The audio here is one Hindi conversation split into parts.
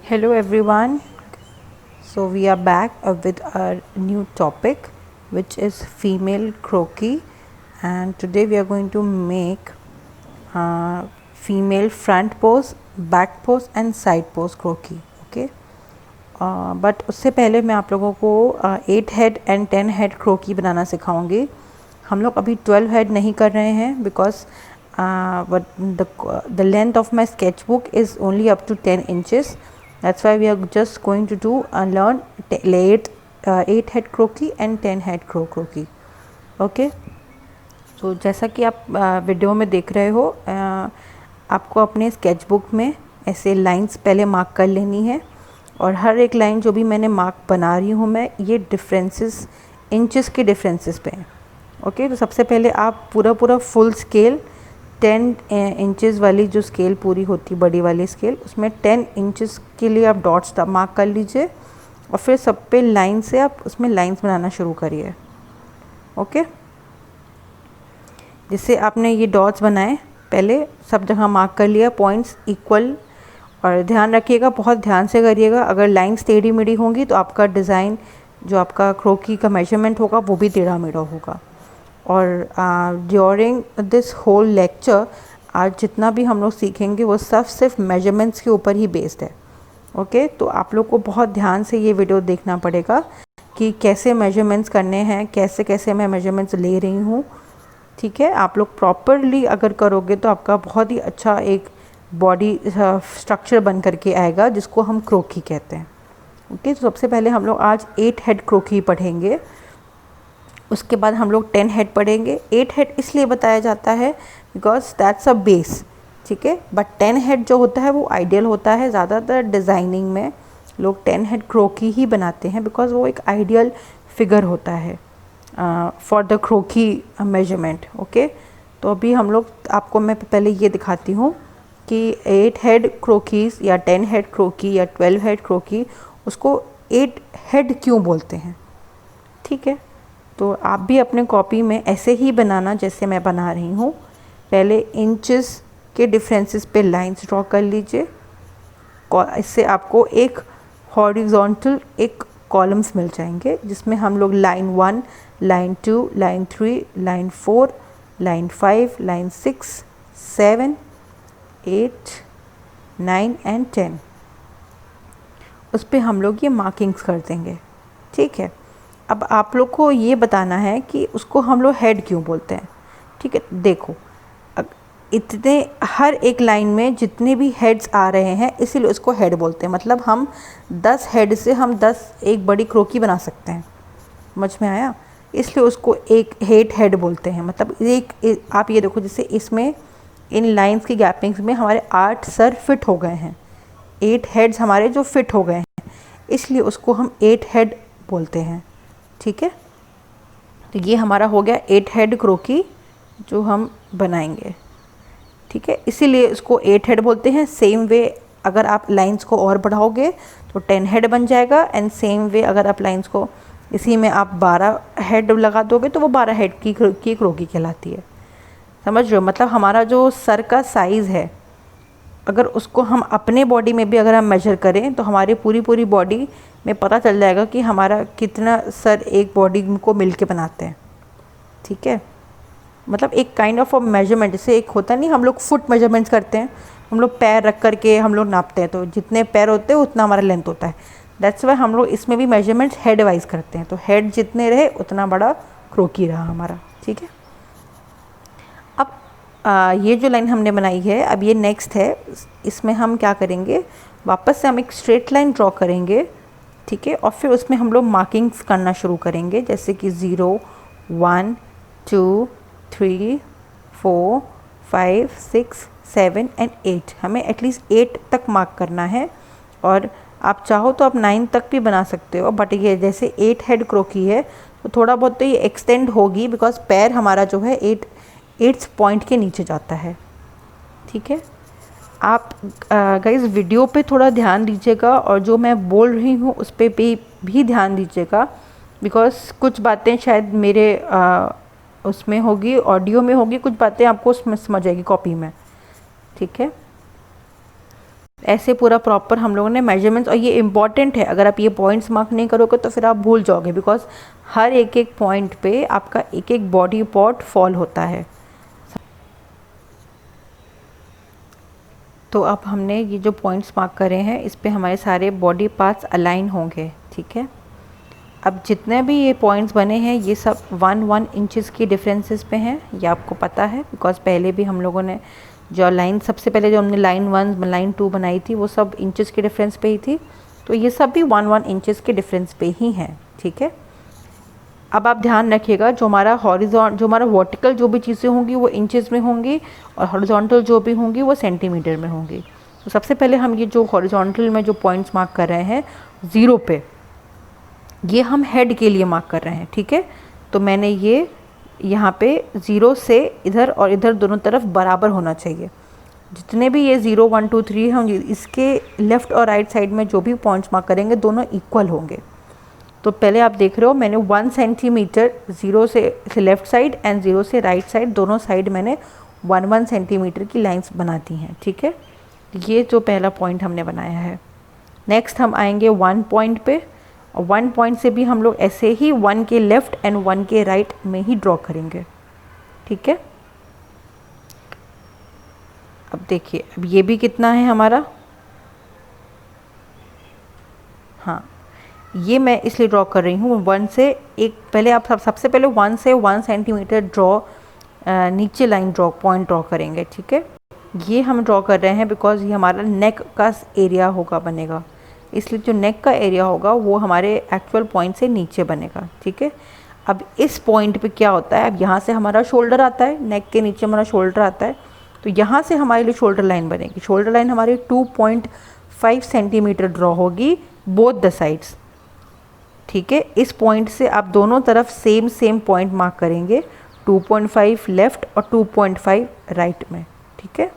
Hello everyone. So we are back with our new topic, which is female croquis, and today we are going to make female front pose, back pose and side pose croquis. Okay. But उससे पहले मैं आप लोगों को 8 हेड एंड 10 हेड क्रोकी बनाना सिखाऊंगी. हम लोग अभी 12 हेड नहीं कर रहे हैं because the length of my sketchbook is only up to 10 inches. That's why we are just going to do learn 8 head croquis and 10 head croquis. Okay. तो जैसा कि आप वीडियो में देख रहे हो, आपको अपने स्केचबुक में ऐसे लाइंस पहले मार्क कर लेनी है और हर एक लाइन जो भी मैंने मार्क बना रही हूँ मैं, ये डिफरेंसेस इंचेस के डिफरेंसेस पे हैं. ओके. तो सबसे पहले आप पूरा फुल स्केल 10 इंचेस वाली जो स्केल पूरी होती है, बड़ी वाली स्केल, उसमें 10 इंचेस के लिए आप डॉट्स मार्क कर लीजिए और फिर सब पे लाइन से आप उसमें लाइंस बनाना शुरू करिए. ओके. जिससे आपने ये डॉट्स बनाए, पहले सब जगह मार्क कर लिया, पॉइंट्स इक्वल. और ध्यान रखिएगा, बहुत ध्यान से करिएगा. अगर लाइंस टेढ़ी मेढ़ी होंगी तो आपका डिज़ाइन, जो आपका क्रोकी का मेजरमेंट होगा, वो भी टेढ़ा मेढ़ा होगा. और ड्यूरिंग दिस होल लेक्चर आज जितना भी हम लोग सीखेंगे वो सब सिर्फ मेजरमेंट्स के ऊपर ही बेस्ड है. ओके. तो आप लोग को बहुत ध्यान से ये वीडियो देखना पड़ेगा कि कैसे मेजरमेंट्स करने हैं, कैसे कैसे मैं मेजरमेंट्स ले रही हूँ. ठीक है. आप लोग प्रॉपरली अगर करोगे तो आपका बहुत ही अच्छा एक बॉडी स्ट्रक्चर बन करके आएगा, जिसको हम क्रोकी कहते हैं. ओके. तो सबसे पहले हम लोग आज 8 हेड क्रोकी पढ़ेंगे. उसके बाद हम लोग 10 हेड पढ़ेंगे. 8 हेड इसलिए बताया जाता है बिकॉज दैट्स अ बेस. ठीक है. बट 10 हेड जो होता है वो आइडियल होता है. ज़्यादातर डिज़ाइनिंग में लोग 10 हेड क्रोकी ही बनाते हैं बिकॉज वो एक आइडियल फिगर होता है फॉर द क्रोकी मेजरमेंट. ओके. तो अभी हम लोग, आपको मैं पहले ये दिखाती हूँ कि 8 हेड क्रोकीज या 10 हेड क्रोकी या 12 हेड क्रोकी, उसको 8 हेड क्यों बोलते हैं. ठीक है. तो आप भी अपने कॉपी में ऐसे ही बनाना जैसे मैं बना रही हूँ. पहले इंचेस के डिफरेंसेस पे लाइंस ड्रॉ कर लीजिए. इससे आपको एक हॉरिजॉन्टल एक कॉलम्स मिल जाएंगे, जिसमें हम लोग line 1, line 2, line 3, line 4, line 5, line 6, 7, 8, 9 and 10 उस पर हम लोग ये मार्किंग्स कर देंगे. ठीक है. अब आप लोग को ये बताना है कि उसको हम लोग हेड क्यों बोलते हैं. ठीक है. देखो, इतने हर एक लाइन में जितने भी हेड्स आ रहे हैं, इसीलिए उसको हेड बोलते हैं. मतलब हम 10 हेड से हम 10 एक बड़ी क्रोकी बना सकते हैं. समझ में आया. इसलिए उसको एक हेड बोलते हैं. मतलब एक आप ये देखो, जैसे इसमें इन लाइंस की गैपिंग्स में हमारे 8 सर फिट हो गए हैं, 8 हेड्स हमारे जो फिट हो गए हैं, इसलिए उसको हम 8 हेड बोलते हैं. ठीक है. तो ये हमारा हो गया 8 हेड क्रोकी जो हम बनाएंगे. ठीक है. इसीलिए इसको 8 हेड बोलते हैं. सेम वे अगर आप लाइंस को और बढ़ाओगे तो 10 हेड बन जाएगा. एंड सेम वे अगर आप लाइंस को इसी में आप 12 हेड लगा दोगे तो वो 12 हेड की क्रोकी कहलाती है. समझ रहे हो. मतलब हमारा जो सर का साइज़ है, अगर उसको हम अपने बॉडी में भी अगर हम मेजर करें तो हमारी पूरी बॉडी में पता चल जाएगा कि हमारा कितना सर एक बॉडी को मिल के बनाते हैं. ठीक है. मतलब एक काइंड ऑफ मेजरमेंट, जैसे एक होता नहीं, हम लोग फुट मेजरमेंट्स करते हैं, हम लोग पैर रख करके हम लोग नापते हैं, तो जितने पैर होते हैं उतना हमारा लेंथ होता है. दैट्स वाई हम लोग इसमें भी मेजरमेंट्स हेड वाइज करते हैं. तो हेड जितने रहे उतना बड़ा क्रोकी रहा हमारा. ठीक है. अब ये जो लाइन हमने बनाई है, अब ये नेक्स्ट है. इसमें हम क्या करेंगे, वापस से हम एक स्ट्रेट लाइन ड्रॉ करेंगे. ठीक है. और फिर उसमें हम लोग मार्किंग्स करना शुरू करेंगे, जैसे कि 0, 1, 2, 3, 4, 5, 6, 7 एंड 8. हमें एटलीस्ट 8 तक मार्क करना है. और आप चाहो तो आप 9 तक भी बना सकते हो. बट ये जैसे 8 हेड क्रोकी है तो थोड़ा बहुत तो ये एक्सटेंड होगी, बिकॉज पैर हमारा जो है 8 पॉइंट के नीचे जाता है. ठीक है. आप गाइस वीडियो पे थोड़ा ध्यान दीजिएगा और जो मैं बोल रही हूँ उस पर भी ध्यान दीजिएगा, बिकॉज कुछ बातें शायद मेरे उसमें होगी, ऑडियो में होगी, कुछ बातें आपको उसमें समझ आएगी कॉपी में. ठीक है. ऐसे पूरा प्रॉपर हम लोगों ने मेजरमेंट्स, और ये इम्पॉर्टेंट है, अगर आप ये पॉइंट्स मार्क नहीं करोगे तो फिर आप भूल जाओगे, बिकॉज हर एक एक पॉइंट पे आपका एक एक बॉडी पार्ट फॉल होता है। तो अब हमने ये जो पॉइंट्स मार्क करे हैं इस पे हमारे सारे बॉडी पार्ट्स अलाइन होंगे, ठीक है। अब जितने भी ये पॉइंट्स बने हैं ये सब 1-1 इंचेस की डिफरेंसेस पे हैं, ये आपको पता है, बिकॉज पहले भी हम लोगों ने जो लाइन, सबसे पहले जो हमने लाइन 1 लाइन 2 बनाई थी वो सब इंचेस के डिफरेंस पे ही थी, तो ये सब भी 1-1 इंचेस के डिफरेंस पे ही हैं, ठीक है। अब आप ध्यान रखिएगा, जो हमारा वर्टिकल जो भी चीज़ें होंगी वो इंचेस में होंगी, और हॉरिजॉन्टल जो भी होंगी वो सेंटीमीटर में होंगी। तो सबसे पहले हम ये जो हॉरिजॉन्टल में जो पॉइंट्स मार्क कर रहे हैं 0 पे, ये हम हेड के लिए मार्क कर रहे हैं, ठीक है। तो मैंने ये यहाँ पे 0 से इधर और इधर दोनों तरफ बराबर होना चाहिए। जितने भी ये 0 1 2 3 हम इसके लेफ़्ट और राइट साइड में जो भी पॉइंट्स मार्क करेंगे दोनों इक्वल होंगे। तो पहले आप देख रहे हो मैंने 1 सेंटीमीटर 0 से लेफ़्ट साइड एंड 0 से राइट साइड दोनों साइड मैंने 1-1 सेंटीमीटर की लाइंस बनाती हैं, ठीक है। ये जो पहला पॉइंट हमने बनाया है। नेक्स्ट हम आएंगे 1 पॉइंट पे, और 1 पॉइंट से भी हम लोग ऐसे ही 1 के लेफ़्ट एंड 1 के राइट में ही ड्रॉ करेंगे, ठीक है। अब देखिए, अब ये भी कितना है हमारा, हाँ, ये मैं इसलिए ड्रॉ कर रही हूँ 1 से एक, पहले आप सबसे पहले 1 से 1 सेंटीमीटर ड्रॉ नीचे लाइन पॉइंट ड्रॉ करेंगे, ठीक है। ये हम ड्रॉ कर रहे हैं बिकॉज ये हमारा नेक का एरिया होगा, बनेगा, इसलिए जो नेक का एरिया होगा वो हमारे एक्चुअल पॉइंट से नीचे बनेगा, ठीक है। अब इस पॉइंट पे क्या होता है, अब यहाँ से हमारा शोल्डर आता है, नेक के नीचे हमारा शोल्डर आता है, तो यहाँ से हमारे लिए शोल्डर लाइन बनेगी। शोल्डर लाइन हमारी 2.5 सेंटीमीटर ड्रॉ होगी बोथ द साइड्स, ठीक है। इस पॉइंट से आप दोनों तरफ सेम पॉइंट मार्क करेंगे, 2.5 लेफ़्ट और 2.5 राइट में, ठीक है।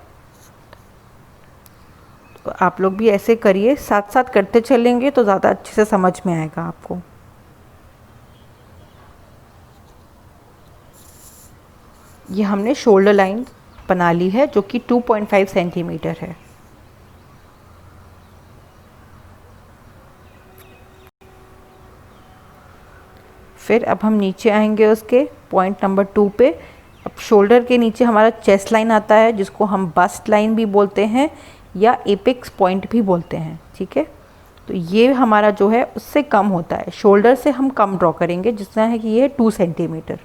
तो आप लोग भी ऐसे करिए, साथ साथ करते चलेंगे तो ज़्यादा अच्छे से समझ में आएगा आपको। ये हमने शोल्डर लाइन बना ली है जो कि 2.5 सेंटीमीटर है। फिर अब हम नीचे आएंगे उसके पॉइंट नंबर 2 पे। अब शोल्डर के नीचे हमारा चेस्ट लाइन आता है जिसको हम बस्ट लाइन भी बोलते हैं या एपेक्स पॉइंट भी बोलते हैं, ठीक है। तो ये हमारा जो है उससे कम होता है, शोल्डर से हम कम ड्रॉ करेंगे, जितना है कि ये 2 सेंटीमीटर।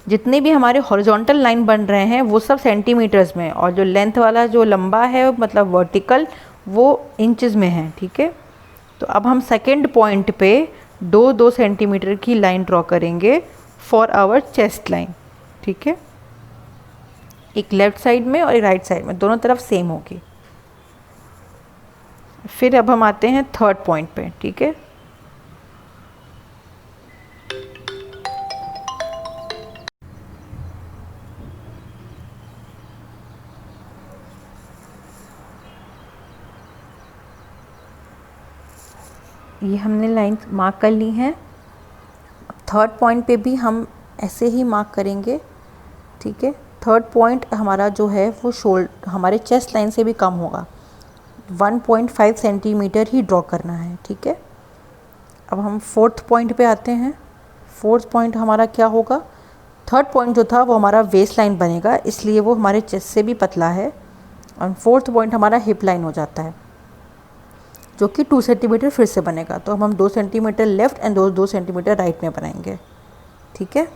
जितने भी हमारे हॉरिजॉन्टल लाइन बन रहे हैं वो सब सेंटीमीटर्स में, और जो लेंथ वाला जो लंबा है मतलब वर्टिकल वो इंचेस में है, ठीक है। तो अब हम सेकेंड पॉइंट पे 2-2 सेंटीमीटर की लाइन ड्रॉ करेंगे फॉर आवर चेस्ट लाइन, ठीक है। एक लेफ़्ट साइड में और एक राइट साइड में, दोनों तरफ सेम होगी। फिर अब हम आते हैं थर्ड पॉइंट पे, ठीक है। ये हमने लाइन मार्क कर ली हैं। थर्ड पॉइंट पे भी हम ऐसे ही मार्क करेंगे, ठीक है। थर्ड पॉइंट हमारा जो है वो हमारे चेस्ट लाइन से भी कम होगा, 1.5 सेंटीमीटर ही ड्रॉ करना है, ठीक है। अब हम फोर्थ पॉइंट पे आते हैं। फोर्थ पॉइंट हमारा क्या होगा, थर्ड पॉइंट जो था वो हमारा वेस्ट लाइन बनेगा, इसलिए वो हमारे चेस्ट से भी पतला है, और फोर्थ पॉइंट हमारा हिप लाइन हो जाता है जो कि 2 सेंटीमीटर फिर से बनेगा। तो हम 2 centimetre left and 2 centimetre right में बनाएंगे, ठीक है।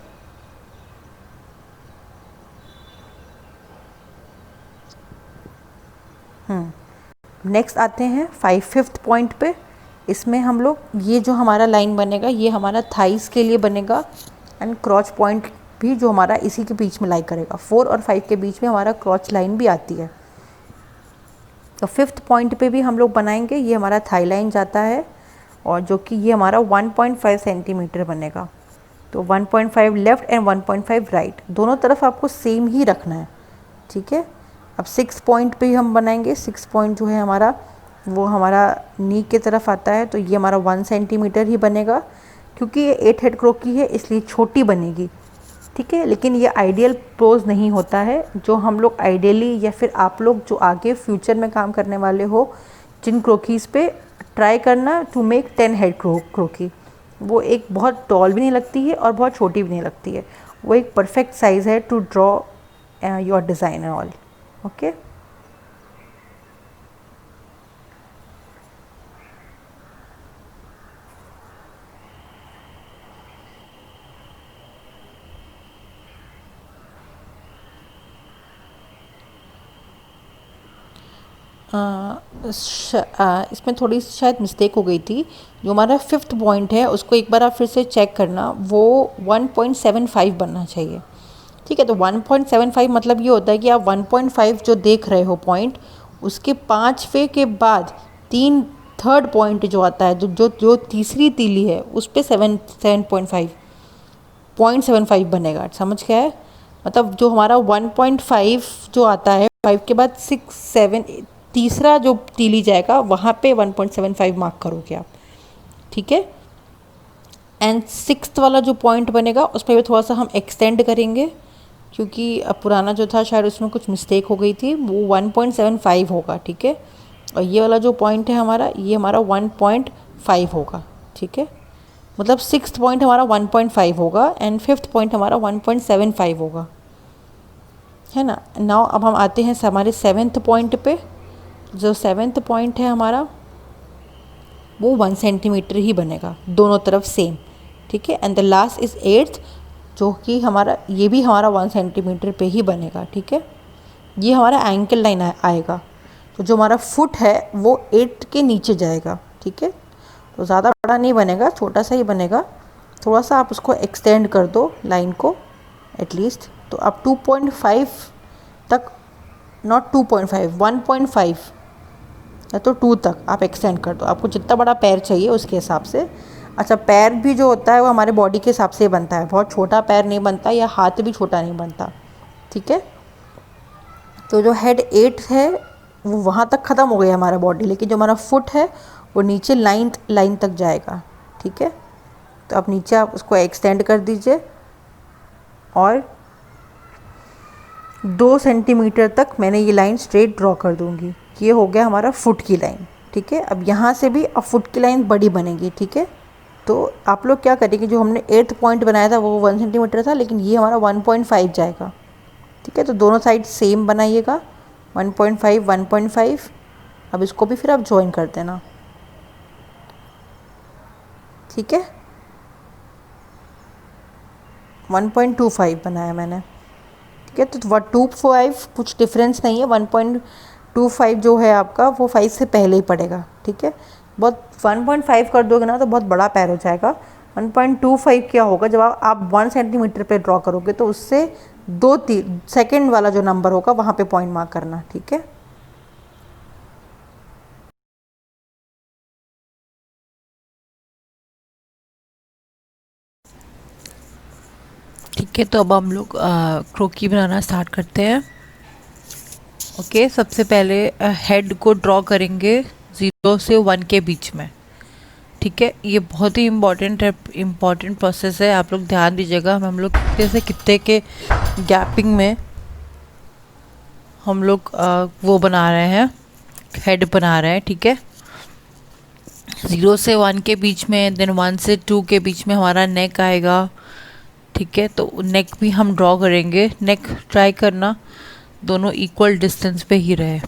नेक्स्ट आते हैं 5th पॉइंट पे। इसमें हम लोग ये जो हमारा लाइन बनेगा ये हमारा थाइस के लिए बनेगा, एंड क्रॉच पॉइंट भी जो हमारा इसी के बीच में लाई करेगा। 4 और 5 के बीच में हमारा क्रॉच लाइन भी आती है। तो 5th पॉइंट पे भी हम लोग बनाएंगे, ये हमारा थाई लाइन जाता है, और जो कि ये हमारा 1.5 सेंटीमीटर बनेगा। तो 1.5 लेफ़्ट एंड 1.5 राइट, दोनों तरफ आपको सेम ही रखना है, ठीक है। अब 6 पॉइंट पे हम बनाएंगे। 6 पॉइंट जो है हमारा वो हमारा नी के तरफ आता है, तो ये हमारा 1 सेंटीमीटर ही बनेगा, क्योंकि ये 8 हेड क्रो की है इसलिए छोटी बनेगी, ठीक है। लेकिन ये आइडियल पोज नहीं होता है जो हम लोग आइडियली, या फिर आप लोग जो आगे फ्यूचर में काम करने वाले हो जिन क्रोकीज़ पे, ट्राई करना टू मेक 10 हेड क्रोकी। वो एक बहुत टॉल भी नहीं लगती है और बहुत छोटी भी नहीं लगती है, वो एक परफेक्ट साइज़ है to draw your design and all. Okay, इसमें थोड़ी सी शायद मिस्टेक हो गई थी। जो हमारा फिफ्थ पॉइंट है उसको एक बार आप फिर से चेक करना, वो 1.75 बनना चाहिए। ठीक है, तो 1.75 मतलब ये होता है कि आप 1.5 जो देख रहे हो पॉइंट, उसके 5वें के बाद थर्ड पॉइंट जो आता है, जो तीसरी तीली है, उस पर 0.75 बनेगा। समझ गया है? मतलब जो हमारा 1.5 जो आता है, 5 के बाद 6 7, तीसरा जो तीली जाएगा वहाँ पे 1.75 मार्क करोगे आप। ठीक है, एंड सिक्स्थ वाला जो पॉइंट बनेगा उस पर भी थोड़ा सा हम एक्सटेंड करेंगे, क्योंकि पुराना जो था शायद उसमें कुछ मिस्टेक हो गई थी, वो 1.75 होगा। ठीक है, और ये वाला जो पॉइंट है हमारा, ये हमारा 1.5 होगा। ठीक है, मतलब सिक्स्थ पॉइंट हमारा 1.5 होगा एंड फिफ्थ पॉइंट हमारा 1.75 होगा, है ना। नाउ अब हम आते हैं हमारे सेवेंथ पॉइंट पे। जो सेवेंथ पॉइंट है हमारा, वो 1 सेंटीमीटर ही बनेगा दोनों तरफ सेम। ठीक है, and the last is eighth, जो कि हमारा, ये भी हमारा 1 सेंटीमीटर पे ही बनेगा। ठीक है, ये हमारा एंकल लाइन आएगा। तो जो हमारा फुट है वो 8 के नीचे जाएगा। ठीक है, तो ज़्यादा बड़ा नहीं बनेगा, छोटा सा ही बनेगा। थोड़ा सा आप उसको एक्सटेंड कर दो लाइन को एटलीस्ट, तो आप 2.5 तक, नॉट 2.5, 1.5 या तो 2 तक आप एक्सटेंड कर दो। आपको जितना बड़ा पैर चाहिए उसके हिसाब से। अच्छा, पैर भी जो होता है वो हमारे बॉडी के हिसाब से बनता है, बहुत छोटा पैर नहीं बनता या हाथ भी छोटा नहीं बनता। ठीक है, तो जो हेड 8 है वो वहाँ तक ख़त्म हो गया हमारा बॉडी, लेकिन जो हमारा फुट है वो नीचे लाइन तक जाएगा। ठीक है, तो अब नीचे आप उसको एक्सटेंड कर दीजिए और 2 सेंटीमीटर तक मैंने ये लाइन स्ट्रेट ड्रॉ कर दूंगी। ये हो गया हमारा फुट की लाइन। ठीक है, अब यहाँ से भी अब फुट की लाइन बड़ी बनेगी। ठीक है, तो आप लोग क्या करेंगे, जो हमने 8th पॉइंट बनाया था वो 1 सेंटीमीटर था, लेकिन ये हमारा 1.5 जाएगा। ठीक है, तो दोनों साइड सेम बनाइएगा, 1.5 1.5। अब इसको भी फिर आप ज्वाइन कर देना। ठीक है, 1.25 बनाया मैंने। ठीक है, तो 2.5 कुछ डिफरेंस नहीं है, 1.25 जो है आपका वो 5 से पहले ही पड़ेगा। ठीक है, बहुत 1.5 कर दोगे ना तो बहुत बड़ा पैर हो जाएगा। 1.25 क्या होगा, जब आप 1 सेंटीमीटर पे ड्रॉ करोगे तो उससे 2-3 सेकेंड वाला जो नंबर होगा वहाँ पे पॉइंट मार्क करना। ठीक है, ठीक है, तो अब हम लोग क्रोकी बनाना स्टार्ट करते हैं। ओके, सबसे पहले हेड को ड्रॉ करेंगे 0 से 1 के बीच में। ठीक है, ये बहुत ही इम्पॉर्टेंट प्रोसेस है, आप लोग ध्यान दीजिएगा। हम लोग कितने से कितने के गैपिंग में हम लोग वो बना रहे हैं, हेड बना रहे हैं। ठीक है, 0 से 1 के बीच में, देन 1 से 2 के बीच में हमारा नेक आएगा। ठीक है, तो नेक भी हम ड्रॉ करेंगे। नेक ट्राई करना दोनों इक्वल डिस्टेंस पे ही रहे।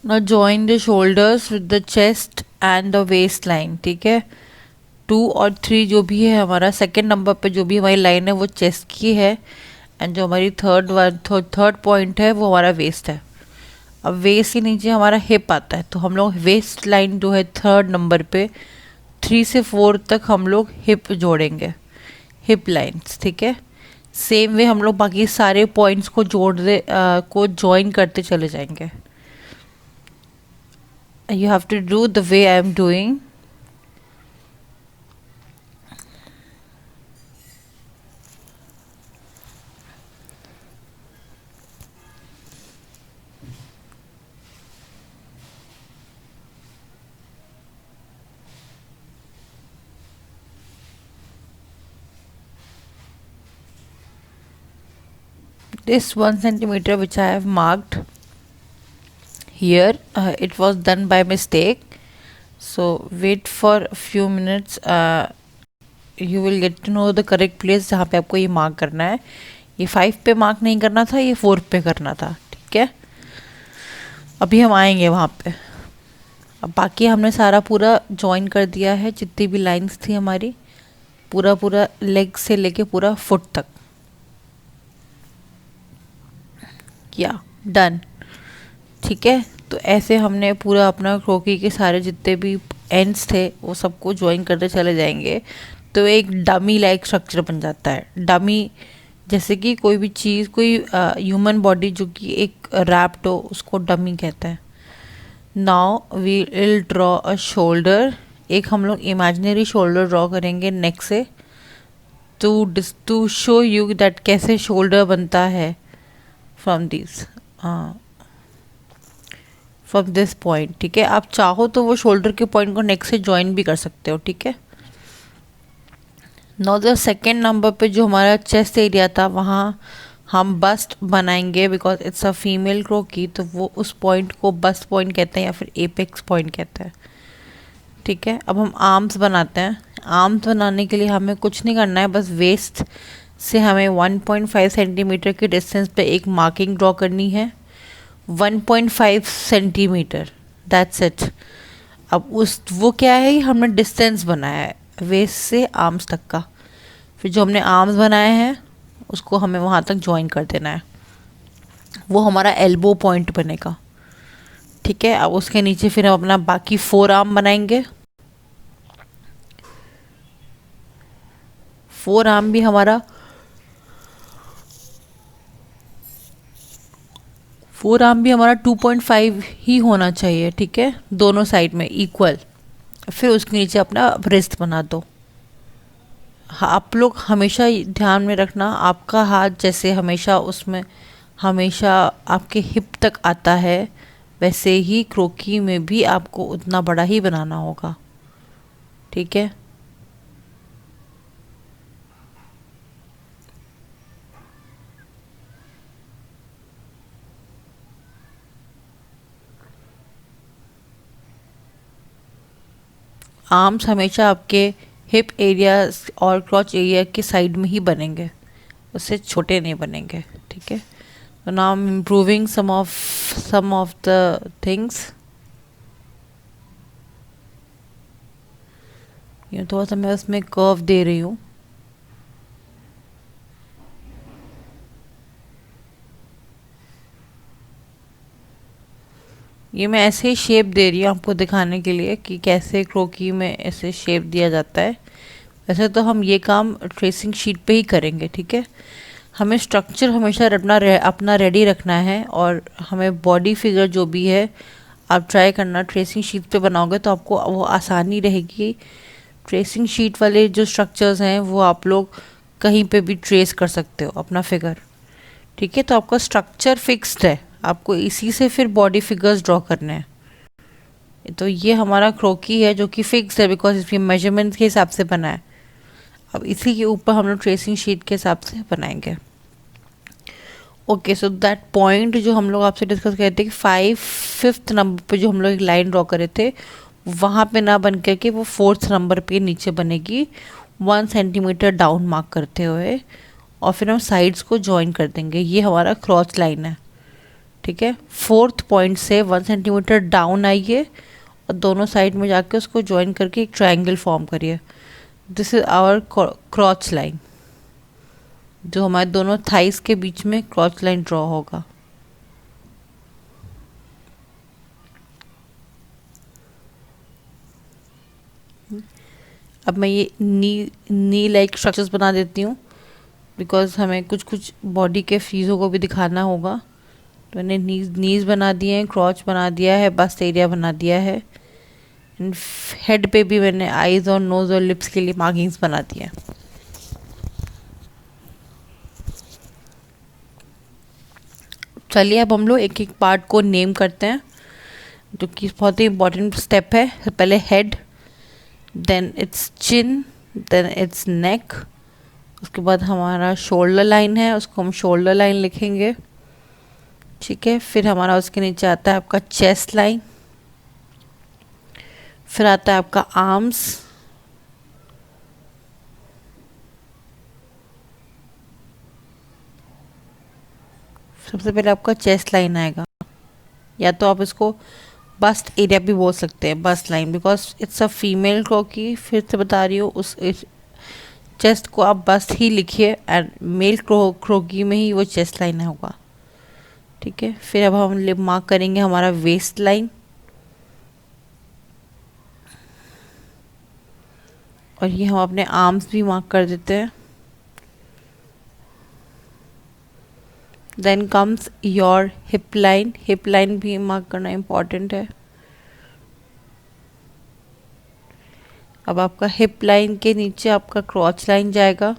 Now join the shoulders with the chest and the waistline. ठीक है, 2 और 3 जो भी है हमारा, सेकेंड नंबर पे जो भी हमारी लाइन है वो चेस्ट की है, एंड जो हमारी थर्ड पॉइंट है वो हमारा वेस्ट है। अब वेस्ट के नीचे हमारा हिप आता है, तो हम लोग वेस्ट लाइन जो है थर्ड नंबर पे 3 से 4 तक हम लोग हिप जोड़ेंगे, हिप लाइंस। ठीक है, सेम वे हम लोग बाकी सारे पॉइंट्स को को ज्वाइन करते चले जाएंगे। You have to do the way I am doing. this 1 centimeter which I have marked here, it was done by mistake, so wait for a few minutes, you will get to know the correct place जहाँ पे आपको ये मार्क करना है. ये 5 पे मार्क नहीं करना था, ये 4 पे करना था. ठीक है, अभी हम आएंगे वहाँ पे. अब बाकी हमने सारा पूरा ज्वाइन कर दिया है, जितनी भी लाइंस थी हमारी, पूरा पूरा लेग से लेके पूरा फुट तक. या डन. ठीक है, तो ऐसे हमने पूरा अपना क्रोकी के सारे जितने भी एंड्स थे वो सबको ज्वाइन करते चले जाएंगे, तो एक डमी लाइक स्ट्रक्चर बन जाता है. डमी जैसे कि कोई भी चीज़, कोई ह्यूमन बॉडी जो कि एक रैप्ड हो, उसको डमी कहते हैं. Now we will draw a shoulder. एक हम लोग इमेजिनरी शोल्डर ड्रॉ करेंगे नेक से, टू शो यू दैट कैसे शोल्डर बनता है फ्रॉम दिस पॉइंट. ठीक है, आप चाहो तो वो शोल्डर के पॉइंट को नेक से ज्वाइन भी कर सकते हो. ठीक है, नाउ द सेकेंड नंबर पे जो हमारा चेस्ट एरिया था, वहाँ हम बस्ट बनाएंगे, because it's a female croquis, तो वो उस पॉइंट को बस्ट पॉइंट कहते हैं या फिर एपेक्स पॉइंट कहते हैं. ठीक है, अब हम आर्म्स बनाते हैं. आर्म्स बनाने के लिए हमें कुछ नहीं करना है, बस वेस्ट से हमें 1.5 सेंटीमीटर के डिस्टेंस पे एक मार्किंग ड्रॉ करनी है. 1.5 सेंटीमीटर, दैट्स इट. अब वो क्या है, हमने डिस्टेंस बनाया है वेस्ट से आर्म्स तक का. फिर जो हमने आर्म्स बनाए हैं उसको हमें वहाँ तक ज्वाइन कर देना है, वो हमारा एल्बो पॉइंट बनेगा. ठीक है, अब उसके नीचे फिर हम अपना बाकी 4 आर्म बनाएंगे. 4 आर्म भी हमारा 2.5 ही होना चाहिए. ठीक है, दोनों साइड में इक्वल. फिर उसके नीचे अपना रिस्ट बना दो. आप लोग हमेशा ध्यान में रखना, आपका हाथ जैसे हमेशा उसमें हमेशा आपके हिप तक आता है, वैसे ही क्रोकी में भी आपको उतना बड़ा ही बनाना होगा. ठीक है, आर्म्स हमेशा आपके हिप एरिया और क्रॉच एरिया के साइड में ही बनेंगे, उससे छोटे नहीं बनेंगे. ठीक है, तो now I am improving some of the things. ये थोड़ा सा मैं उसमें कर्व दे रही हूँ. ये मैं ऐसे ही शेप दे रही हूँ आपको दिखाने के लिए कि कैसे क्रोकी में ऐसे शेप दिया जाता है. वैसे तो हम ये काम ट्रेसिंग शीट पे ही करेंगे. ठीक है, हमें स्ट्रक्चर हमेशा अपना रेडी रखना है, और हमें बॉडी फिगर जो भी है आप ट्राई करना ट्रेसिंग शीट पे बनाओगे तो आपको वो आसानी रहेगी. ट्रेसिंग शीट वाले जो स्ट्रक्चर्स हैं वो आप लोग कहीं पे भी ट्रेस कर सकते हो अपना फिगर. ठीक है, तो आपका स्ट्रक्चर फिक्स्ड है, आपको इसी से फिर बॉडी फिगर्स ड्रॉ करने हैं. तो ये हमारा क्रोकी है जो कि फिक्स है, बिकॉज इसके मेजरमेंट के हिसाब से बना है. अब इसी के ऊपर हम लोग ट्रेसिंग शीट के हिसाब से बनाएंगे. ओके, सो दैट पॉइंट जो हम लोग आपसे डिस्कस कर रहे थे कि 5th नंबर पे जो हम लोग एक लाइन ड्रॉ करे थे, वहाँ पे ना बन करके वो 4th नंबर पे नीचे बनेगी 1 सेंटीमीटर डाउन मार्क करते हुए, और फिर हम साइड्स को ज्वाइन कर देंगे. ये हमारा क्रॉस लाइन है. ठीक है, 4th पॉइंट से 1 सेंटीमीटर डाउन आइए और दोनों साइड में जाके उसको ज्वाइन करके एक ट्रायंगल फॉर्म करिए. This is our crotch line, जो हमारे दोनों थाइस के बीच में क्रॉच लाइन ड्रॉ होगा. अब मैं ये नी लाइक स्ट्रक्चर्स बना देती हूँ, बिकॉज हमें कुछ बॉडी के फीज़ों को भी दिखाना होगा. तो मैंने नीज बना दिए हैं, क्रॉच बना दिया है, बस्ट एरिया बना दिया है, एंड हेड पे भी मैंने आईज और नोज़ और लिप्स के लिए मार्किंग्स बना दिए हैं. चलिए अब हम लोग एक एक पार्ट को नेम करते हैं, जो कि बहुत ही इम्पॉर्टेंट स्टेप है. पहले head, then it's chin, then it's neck, उसके बाद हमारा शोल्डर लाइन है, उसको हम शोल्डर लाइन लिखेंगे, ठीक है। फिर हमारा उसके नीचे आता है आपका चेस्ट लाइन, फिर आता है आपका आर्म्स, सबसे पहले आपका चेस्ट लाइन आएगा, या तो आप इसको बस्ट एरिया भी बोल सकते हैं, bust line, because it's a female croquis. फिर से बता रही हूँ, उस चेस्ट को आप बस्ट ही लिखिए, एंड मेल क्रोकी में ही वो चेस्ट लाइन होगा, ठीक है। फिर अब हम मार्क करेंगे हमारा वेस्ट लाइन, और ये हम अपने आर्म्स भी मार्क कर देते हैं। Then comes your hip line, hip line भी मार्क करना इम्पॉर्टेंट है। अब आपका हिप लाइन के नीचे आपका क्रॉच लाइन जाएगा,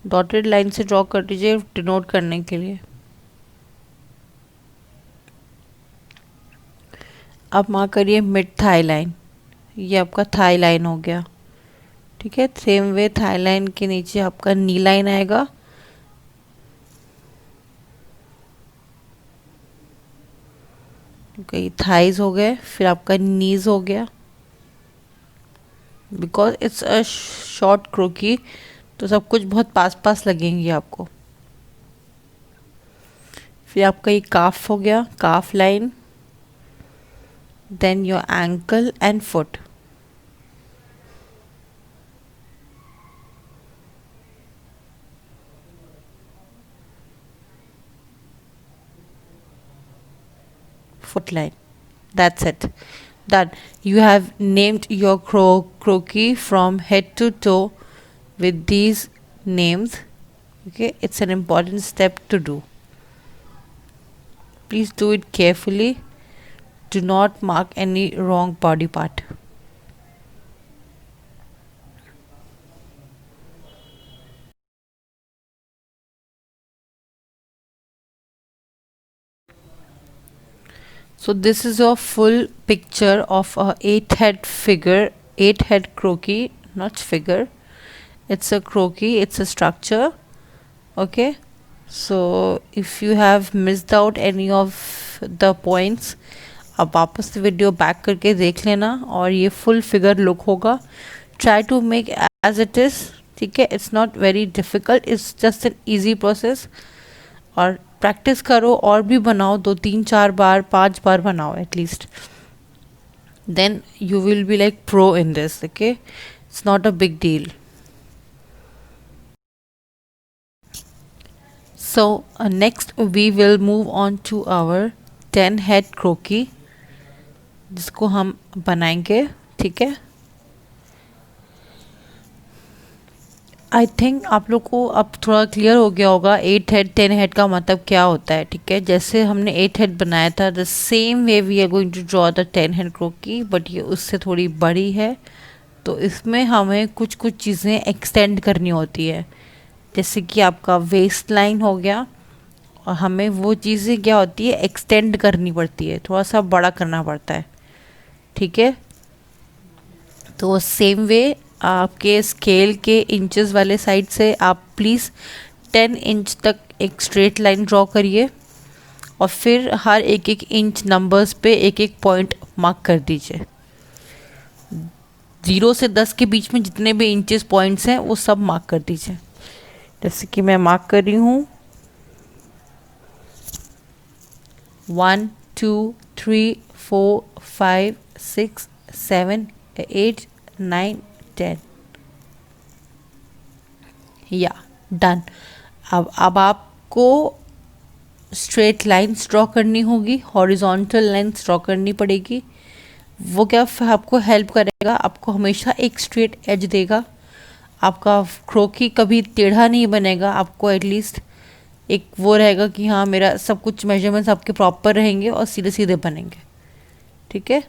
डॉटेड लाइन से ड्रॉ कर दीजिए डिनोट करने के लिए। अब मार्क करिए मिड थाई लाइन, ये आपका थाई लाइन हो गया, ठीक है। सेम वे थाई लाइन के नीचे आपका नी लाइन आएगा, ओके, थाइज हो गए। फिर आपका नीज हो गया, बिकॉज इट्स अ शॉर्ट क्रोकी तो सब कुछ बहुत पास पास लगेंगे आपको। फिर आपका ये काफ हो गया, calf line, then your ankle and foot, foot line. That's it. Done. You have named your croquis from head to toe with these names. Okay, it's an important step to do. Please do it carefully. Do not mark any wrong body part. So this is a full picture of a 8-head figure, 8-head croquis, not figure. It's a croquis, it's a structure. Okay. So if you have missed out any of the points, अब वापस से वीडियो बैक करके देख लेना, और ये फुल फिगर लुक होगा। Try to make as it is, ठीक है। It's not very difficult, it's just an easy process. और प्रैक्टिस करो, और भी बनाओ, 2 3 4 बार 5 बार बनाओ at least, then you will be like pro in this, okay. It's not a big deal. So next we will move on to our 10-head croquis, जिसको हम बनाएंगे, ठीक है। आई थिंक आप लोग को अब थोड़ा क्लियर हो गया होगा 8 हेड 10 हेड का मतलब क्या होता है, ठीक है। जैसे हमने 8 हेड बनाया था, the same way we are going to draw the 10 head croquis, but ये उससे थोड़ी बड़ी है, तो इसमें हमें कुछ कुछ चीज़ें एक्सटेंड करनी होती है। जैसे कि आपका वेस्ट लाइन हो गया, और हमें वो चीज़ें क्या होती है, एक्सटेंड करनी पड़ती है, थोड़ा सा बड़ा करना पड़ता है, ठीक है। तो सेम वे आपके स्केल के इंचेस वाले साइड से आप प्लीज़ 10 इंच तक एक स्ट्रेट लाइन ड्रॉ करिए, और फिर हर एक एक इंच नंबर्स पे एक एक पॉइंट मार्क कर दीजिए। 0 से 10 के बीच में जितने भी इंचेस पॉइंट्स हैं वो सब मार्क कर दीजिए। जैसे कि मैं मार्क कर रही हूँ 1 2 3 4 5 6 7 8 9 10, या डन। अब आपको स्ट्रेट लाइंस ड्रॉ करनी होगी, हॉरिजॉन्टल लाइंस ड्रॉ करनी पड़ेगी। वो क्या आपको हेल्प करेगा, आपको हमेशा एक स्ट्रेट एज देगा, आपका क्रोकी कभी टेढ़ा नहीं बनेगा, आपको एटलीस्ट एक वो रहेगा कि हाँ मेरा सब कुछ मेजरमेंट्स आपके प्रॉपर रहेंगे और सीधे सीधे बनेंगे, ठीक है।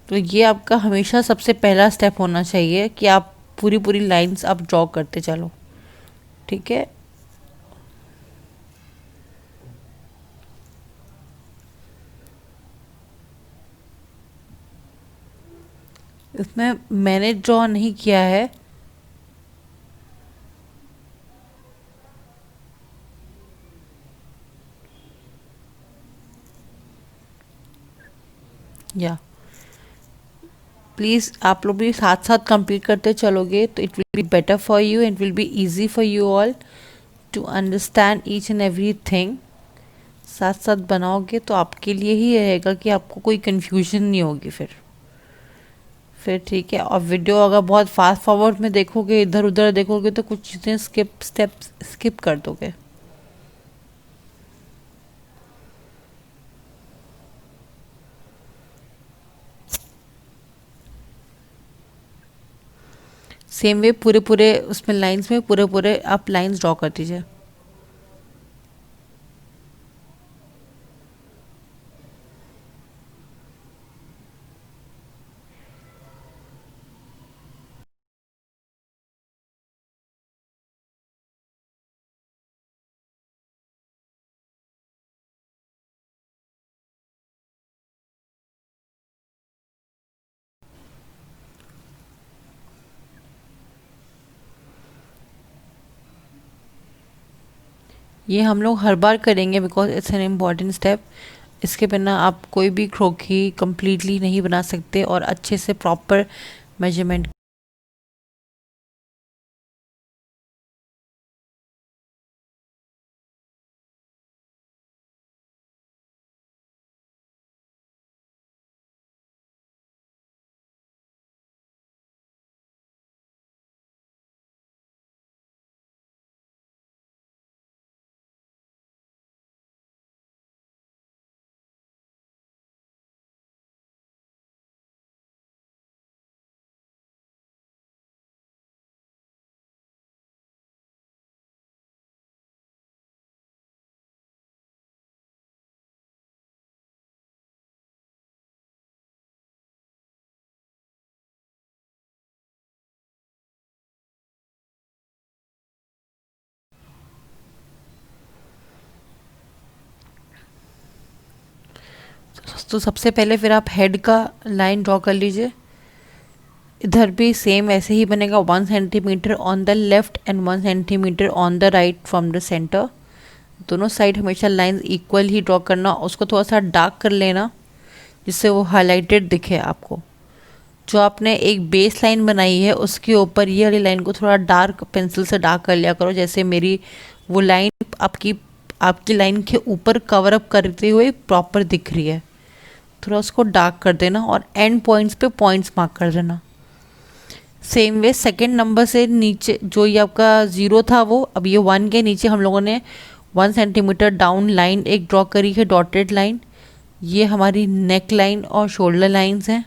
तो ये आपका हमेशा सबसे पहला स्टेप होना चाहिए कि आप पूरी पूरी लाइंस आप ड्रॉ करते चलो, ठीक है। इसमें मैंने ड्रॉ नहीं किया है, या प्लीज़ आप लोग भी साथ साथ कंप्लीट करते चलोगे तो it will be better for you and will be easy for you all to understand each and every thing. साथ साथ बनाओगे तो आपके लिए ही रहेगा कि आपको कोई कन्फ्यूजन नहीं होगी फिर ठीक है। और वीडियो अगर बहुत फास्ट फॉरवर्ड में देखोगे, इधर उधर देखोगे तो कुछ चीज़ें स्टेप्स स्किप कर दोगे। सेम वे पूरे पूरे उसमें लाइंस में पूरे पूरे आप लाइंस ड्रॉ कर दीजिए। ये हम लोग हर बार करेंगे because it's an important step. इसके बिना आप कोई भी क्रोकी कंप्लीटली नहीं बना सकते और अच्छे से प्रॉपर मेजरमेंट। तो सबसे पहले फिर आप हेड का लाइन ड्रॉ कर लीजिए। इधर भी सेम ऐसे ही बनेगा, 1 centimetre on the left and 1 centimetre on the right from the centre. दोनों साइड हमेशा लाइन इक्वल ही ड्रॉ करना, उसको थोड़ा सा डार्क कर लेना जिससे वो हाईलाइटेड दिखे आपको। जो आपने एक बेस लाइन बनाई है उसके ऊपर ये वाली लाइन को थोड़ा डार्क पेंसिल से डार्क कर लिया करो, जैसे मेरी वो लाइन आपकी आपकी लाइन के ऊपर कवर अप करते हुए प्रॉपर दिख रही है। थोड़ा उसको डार्क कर देना और एंड पॉइंट्स पे पॉइंट्स मार्क कर देना। सेम वे सेकंड नंबर से नीचे जो ये आपका ज़ीरो था वो अब ये 1 के नीचे हम लोगों ने 1 सेंटीमीटर डाउन लाइन एक ड्रॉ करी है, डॉटेड लाइन। ये हमारी नेक लाइन और शोल्डर लाइंस हैं।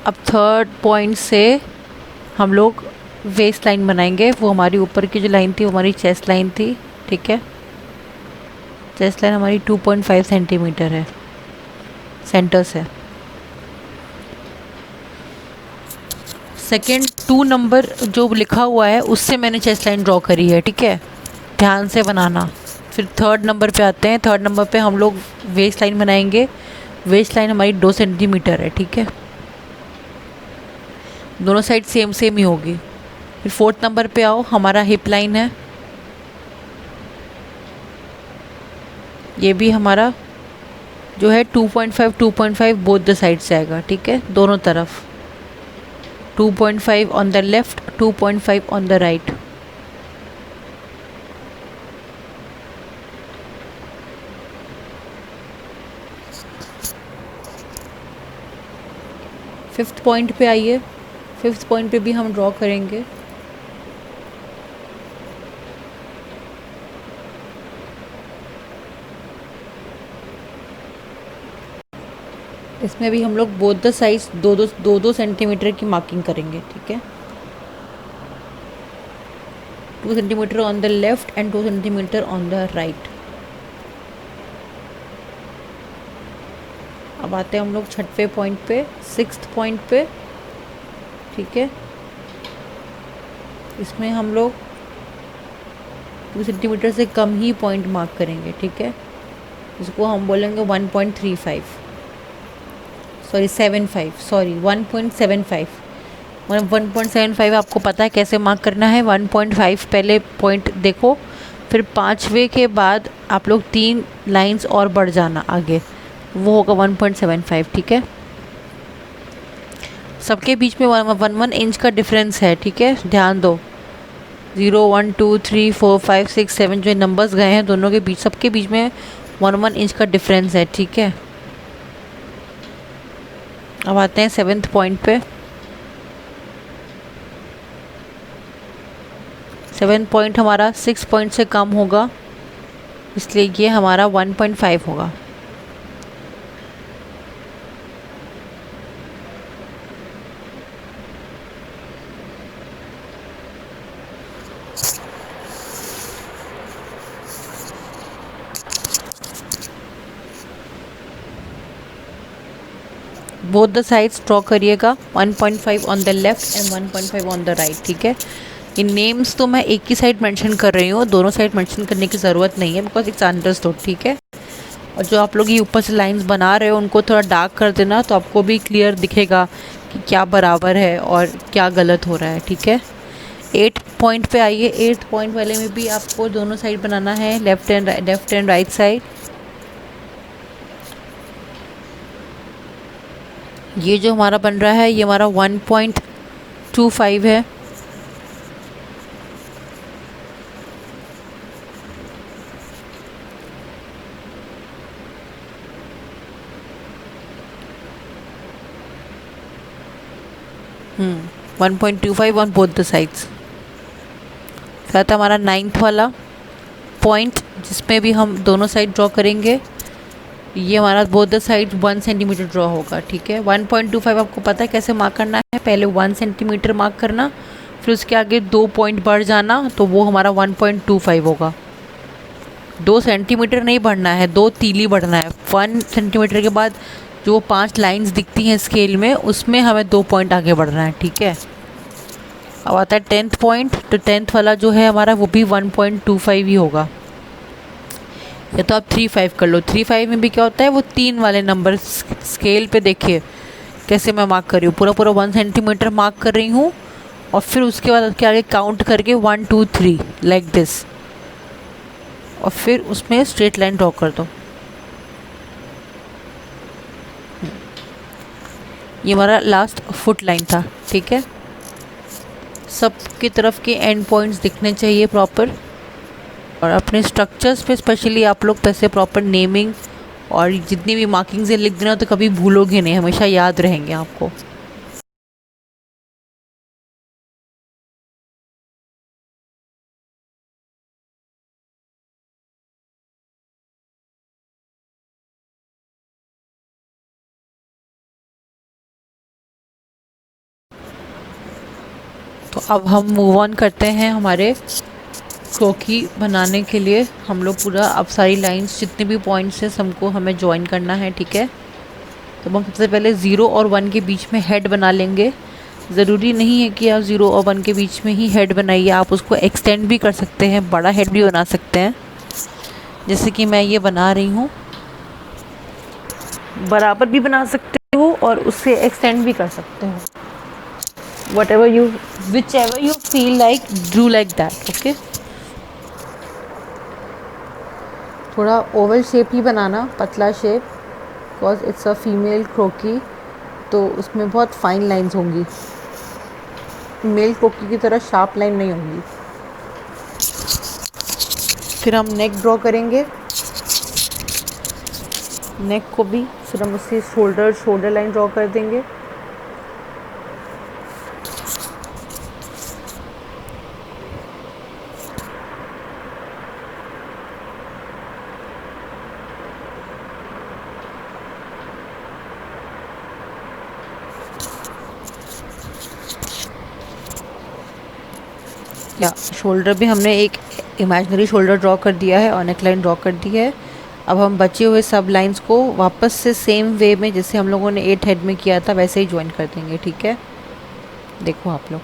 अब थर्ड पॉइंट से हम लोग वेस्ट लाइन बनाएंगे। वो हमारी ऊपर की जो लाइन थी वो हमारी चेस्ट लाइन थी, ठीक है। चेस्ट लाइन हमारी 2.5 सेंटीमीटर है सेंटर से। सेकेंड 2 नंबर जो लिखा हुआ है उससे मैंने चेस्ट लाइन ड्रॉ करी है, ठीक है, ध्यान से बनाना। फिर थर्ड नंबर पे आते हैं। थर्ड नंबर पे हम लोग वेस्ट लाइन बनाएंगे। वेस्ट लाइन हमारी 2 सेंटीमीटर है, ठीक है, दोनों साइड सेम सेम ही होगी। फिर फोर्थ नंबर पे आओ, हमारा हिप लाइन है, ये भी हमारा जो है 2.5 बोथ द साइड से आएगा, ठीक है, दोनों तरफ। 2.5 on the left, 2.5 on the right. Fifth point पे आइए। फिफ्थ पॉइंट पे भी हम ड्रॉ करेंगे। इसमें भी हम लोग बोथ द साइज दो सेंटीमीटर की मार्किंग करेंगे, ठीक है, 2 centimetre on the left and 2 centimetre on the right. अब आते हैं हम लोग छठवें पॉइंट पे, सिक्स्थ पॉइंट पे, ठीक है। इसमें हम लोग 2 सेंटीमीटर से कम ही पॉइंट मार्क करेंगे, ठीक है, इसको हम बोलेंगे 1.35 सॉरी 75 सॉरी 1.75 1.75 आपको पता है कैसे मार्क करना है। 1.5 पहले पॉइंट देखो, फिर 5वें के बाद आप लोग 3 लाइंस और बढ़ जाना आगे, वो होगा 1.75, ठीक है। सबके बीच में 1 इंच का डिफरेंस है, ठीक है, ध्यान दो। 0 1 2 3 4 5 6 7 जो नंबर्स गए हैं दोनों के बीच, सबके बीच में 1 इंच का डिफरेंस है, ठीक है। अब आते हैं 7th पॉइंट पे। 7 पॉइंट हमारा 6 पॉइंट से कम होगा, इसलिए ये हमारा 1.5 होगा। बोथ द साइड्स ड्रॉ करिएगा, 1.5 on the left and 1.5 on the right, ठीक है। इन नेम्स तो मैं एक ही साइड मेंशन कर रही हूँ, दोनों साइड मेंशन करने की ज़रूरत नहीं है, बिकॉज इट्स अंडरस्टूड, ठीक है। और जो आप लोग ये ऊपर से लाइंस बना रहे हो उनको थोड़ा डार्क कर देना, तो आपको भी क्लियर दिखेगा कि क्या बराबर है और क्या गलत हो रहा है, ठीक है। 8 पॉइंट पे आइए। 8 पॉइंट वाले में भी आपको दोनों साइड बनाना है, लेफ्ट एंड राइट साइड। ये जो हमारा बन रहा है ये हमारा 1.25 है। हम्म 1.25 ऑन बोथ द साइड्स। साथ हमारा 9th वाला पॉइंट जिसमें भी हम दोनों साइड ड्रॉ करेंगे, ये हमारा both the side 1 centimetre draw होगा, ठीक है। 1.25 आपको पता है कैसे मार्क करना है, पहले 1 सेंटीमीटर मार्क करना, फिर उसके आगे 2 पॉइंट बढ़ जाना, तो वो हमारा 1.25 होगा। 2 सेंटीमीटर नहीं बढ़ना है, 2 तीली बढ़ना है। 1 सेंटीमीटर के बाद जो 5 लाइंस दिखती हैं स्केल में, उसमें हमें 2 पॉइंट आगे बढ़ना है, ठीक है। अब आता है 10th पॉइंट। तो 10th वाला जो है हमारा वो भी 1.25 ही होगा, या तो आप 3.5 कर लो। 3.5 में भी क्या होता है, वो 3 वाले नंबर स्केल पे देखिए कैसे मैं मार्क कर रही हूँ, पूरा पूरा 1 सेंटीमीटर मार्क कर रही हूँ, और फिर उसके बाद उसके आगे काउंट करके 1 2 3 लाइक दिस, और फिर उसमें स्ट्रेट लाइन ड्रॉ कर दो। ये हमारा लास्ट फुट लाइन था, ठीक है। सबकी तरफ के एंड पॉइंट्स दिखने चाहिए प्रॉपर, और अपने स्ट्रक्चर्स पे स्पेशली आप लोग पैसे प्रॉपर नेमिंग और जितनी भी मार्किंग्स लिख देना, तो कभी भूलोगे नहीं, हमेशा याद रहेंगे आपको। अब हम मूव ऑन करते हैं हमारे क्रोकी बनाने के लिए। हम लोग पूरा अब सारी लाइंस जितने भी पॉइंट्स हैं सबको हमें ज्वाइन करना है, ठीक है। तो हम सबसे पहले 0 और 1 के बीच में हेड बना लेंगे। ज़रूरी नहीं है कि आप 0 और 1 के बीच में ही हेड बनाइए, आप उसको एक्सटेंड भी कर सकते हैं, बड़ा हेड भी बना सकते हैं। जैसे कि मैं ये बना रही हूँ, बराबर भी बना सकते हो और उससे एक्सटेंड भी कर सकते हो। whatever you whichever you feel like, do like that, okay। थोड़ा ओवल शेप ही बनाना, पतला shape, because it's a female croquis, तो उसमें बहुत फाइन लाइंस होंगी, मेल क्रोकी की तरह शार्प लाइन नहीं होंगी। फिर हम नेक ड्रॉ करेंगे, नेक को भी फिर हम उससे शोल्डर लाइन ड्रॉ कर देंगे। या शोल्डर भी हमने एक इमेजिनरी शोल्डर ड्रॉ कर दिया है और नेक लाइन ड्रॉ कर दी है। अब हम बचे हुए सब लाइंस को वापस से सेम वे में जैसे हम लोगों ने 8 हेड में किया था वैसे ही ज्वाइन कर देंगे, ठीक है। देखो आप लोग,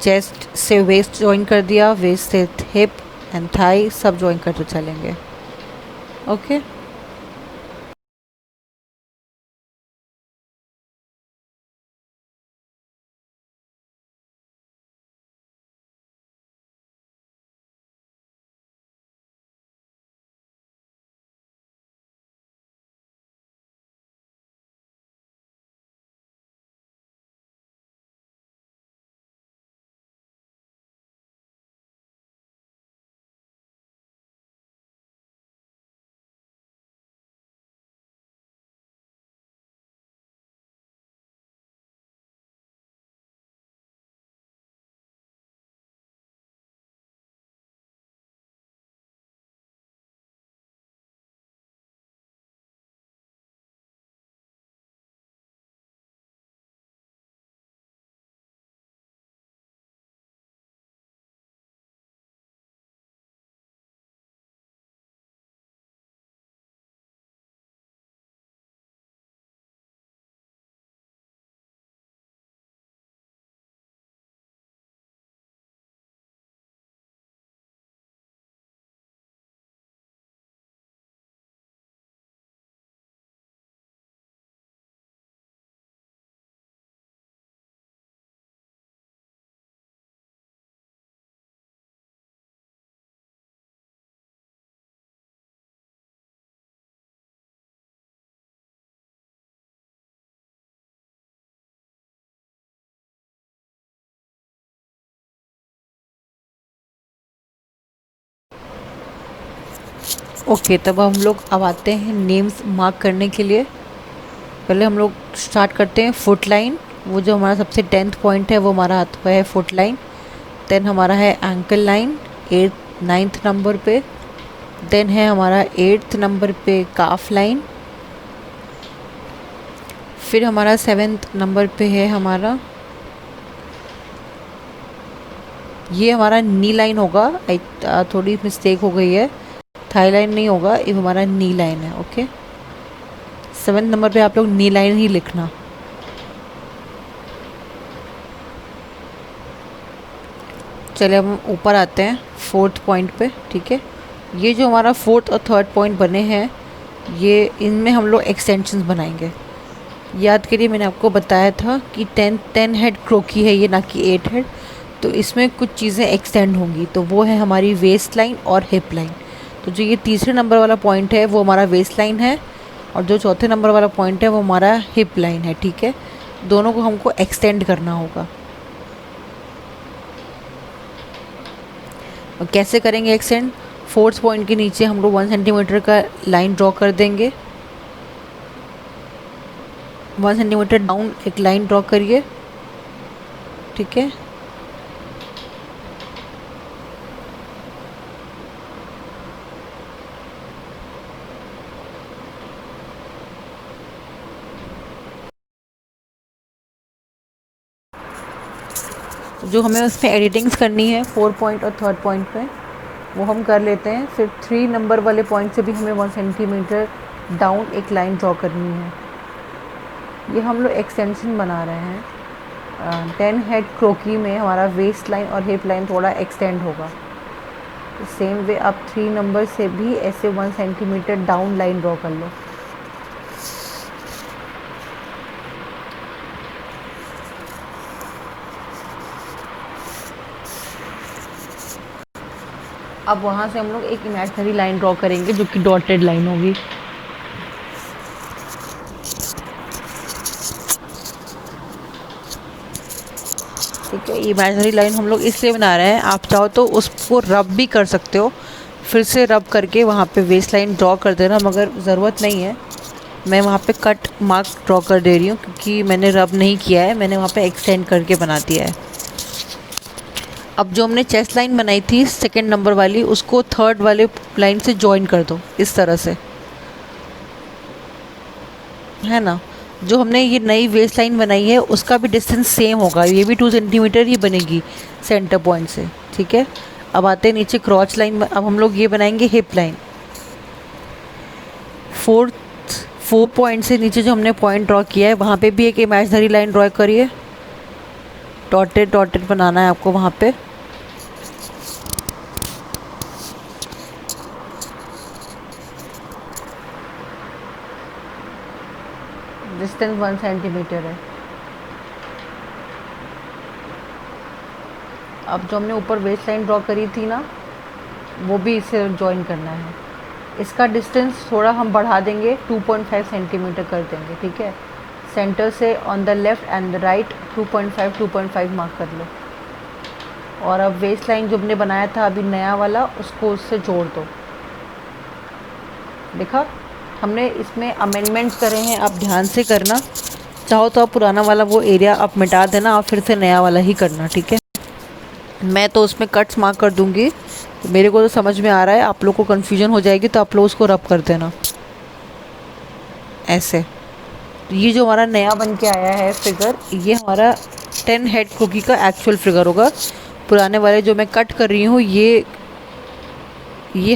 चेस्ट से वेस्ट ज्वाइन कर दिया, वेस्ट से हिप एंड थाई सब ज्वाइन करते चलेंगे, ओके। ओके, तब हम लोग अब आते हैं नेम्स मार्क करने के लिए। पहले हम लोग स्टार्ट करते हैं फुट लाइन, वो जो हमारा सबसे 10th पॉइंट है वो हमारा आता है फुट लाइन। देन हमारा है एंकल लाइन 9th नंबर पे। देन है हमारा 8th नंबर पे काफ लाइन। फिर हमारा 7th नंबर पे है हमारा, ये हमारा नी लाइन होगा, थोड़ी मिस्टेक हो गई है, थाई लाइन नहीं होगा, ये हमारा नी लाइन है, ओके। 7th नंबर पे आप लोग नी लाइन ही लिखना। चलिए हम ऊपर आते हैं 4th पॉइंट पे, ठीक है। ये जो हमारा 4th और 3rd पॉइंट बने हैं, ये इनमें हम लोग एक्सटेंशंस बनाएंगे। याद करिए मैंने आपको बताया था कि 10 हेड क्रोकी है ये, ना कि 8 हेड, तो इसमें कुछ चीज़ें एक्सटेंड होंगी, तो वो है हमारी वेस्ट लाइन और हिप लाइन। तो जो ये तीसरे नंबर वाला पॉइंट है वो हमारा वेस्ट लाइन है, और जो चौथे नंबर वाला पॉइंट है वो हमारा हिप लाइन है, ठीक है। दोनों को हमको एक्सटेंड करना होगा। और कैसे करेंगे एक्सटेंड? 4th पॉइंट के नीचे हम लोग 1 सेंटीमीटर का लाइन ड्रॉ कर देंगे। 1 सेंटीमीटर डाउन एक लाइन ड्रॉ करिए, ठीक है। जो हमें उसमें एडिटिंग्स करनी है 4 पॉइंट और 3rd पॉइंट पे, वो हम कर लेते हैं। फिर 3 नंबर वाले पॉइंट से भी हमें 1 सेंटीमीटर डाउन एक लाइन ड्रॉ करनी है। ये हम लोग एक्सटेंशन बना रहे हैं। 10 हेड क्रोकी में हमारा वेस्ट लाइन और हिप लाइन थोड़ा एक्सटेंड होगा। सेम वे आप 3 नंबर से भी ऐसे 1 सेंटीमीटर डाउन लाइन ड्रॉ कर लो। अब वहाँ से हम लोग एक इमेजिनरी लाइन ड्रॉ करेंगे जो कि डॉटेड लाइन होगी। ठीक है, इमेजिनरी लाइन हम लोग इसलिए बना रहे हैं, आप चाहो तो उसको रब भी कर सकते हो, फिर से रब करके वहाँ पे वेस्ट लाइन ड्रॉ कर देना, मगर ज़रूरत नहीं है। मैं वहाँ पे कट मार्क ड्रॉ कर दे रही हूँ क्योंकि मैंने रब नहीं किया है, मैंने वहाँ पे एक्सटेंड करके बना दिया है। अब जो हमने चेस्ट लाइन बनाई थी 2nd नंबर वाली, उसको 3rd वाले लाइन से जॉइन कर दो इस तरह से, है ना। जो हमने ये नई वेस्ट लाइन बनाई है उसका भी डिस्टेंस सेम होगा, ये भी 2 सेंटीमीटर ही बनेगी सेंटर पॉइंट से। ठीक है, अब आते हैं नीचे क्रॉच लाइन। अब हम लोग ये बनाएंगे हिप लाइन। 4 पॉइंट से नीचे जो हमने पॉइंट ड्रॉ किया है वहाँ पे भी एक इमेजिनरी लाइन ड्रॉ करिए। डॉटेड डॉटेड बनाना है आपको वहाँ पे। डिस्टेंस 1 सेंटीमीटर है। अब जो हमने ऊपर वेस्ट लाइन ड्रॉ करी थी ना, वो भी इसे जॉइन करना है। इसका डिस्टेंस थोड़ा हम बढ़ा देंगे, 2.5 सेंटीमीटर कर देंगे। ठीक है, सेंटर से on the left and the right 2.5 mark कर लो। और अब वेस्ट लाइन जो हमने बनाया था अभी नया वाला, उसको उससे जोड़ दो। देखा, हमने इसमें अमेंडमेंट्स करे हैं, आप ध्यान से करना। चाहो तो आप पुराना वाला वो एरिया आप मिटा देना, आप फिर से नया वाला ही करना। ठीक है, मैं तो उसमें कट्स मार्क कर दूँगी, तो मेरे को तो समझ में आ रहा है। आप लोग को कन्फ्यूजन हो जाएगी तो आप लोग उसको रब कर देना ऐसे। तो ये जो हमारा नया बन के आया है फिगर, ये हमारा 10 हेड क्रोकी का एक्चुअल फिगर होगा। पुराने वाले जो मैं कट कर रही हूँ ये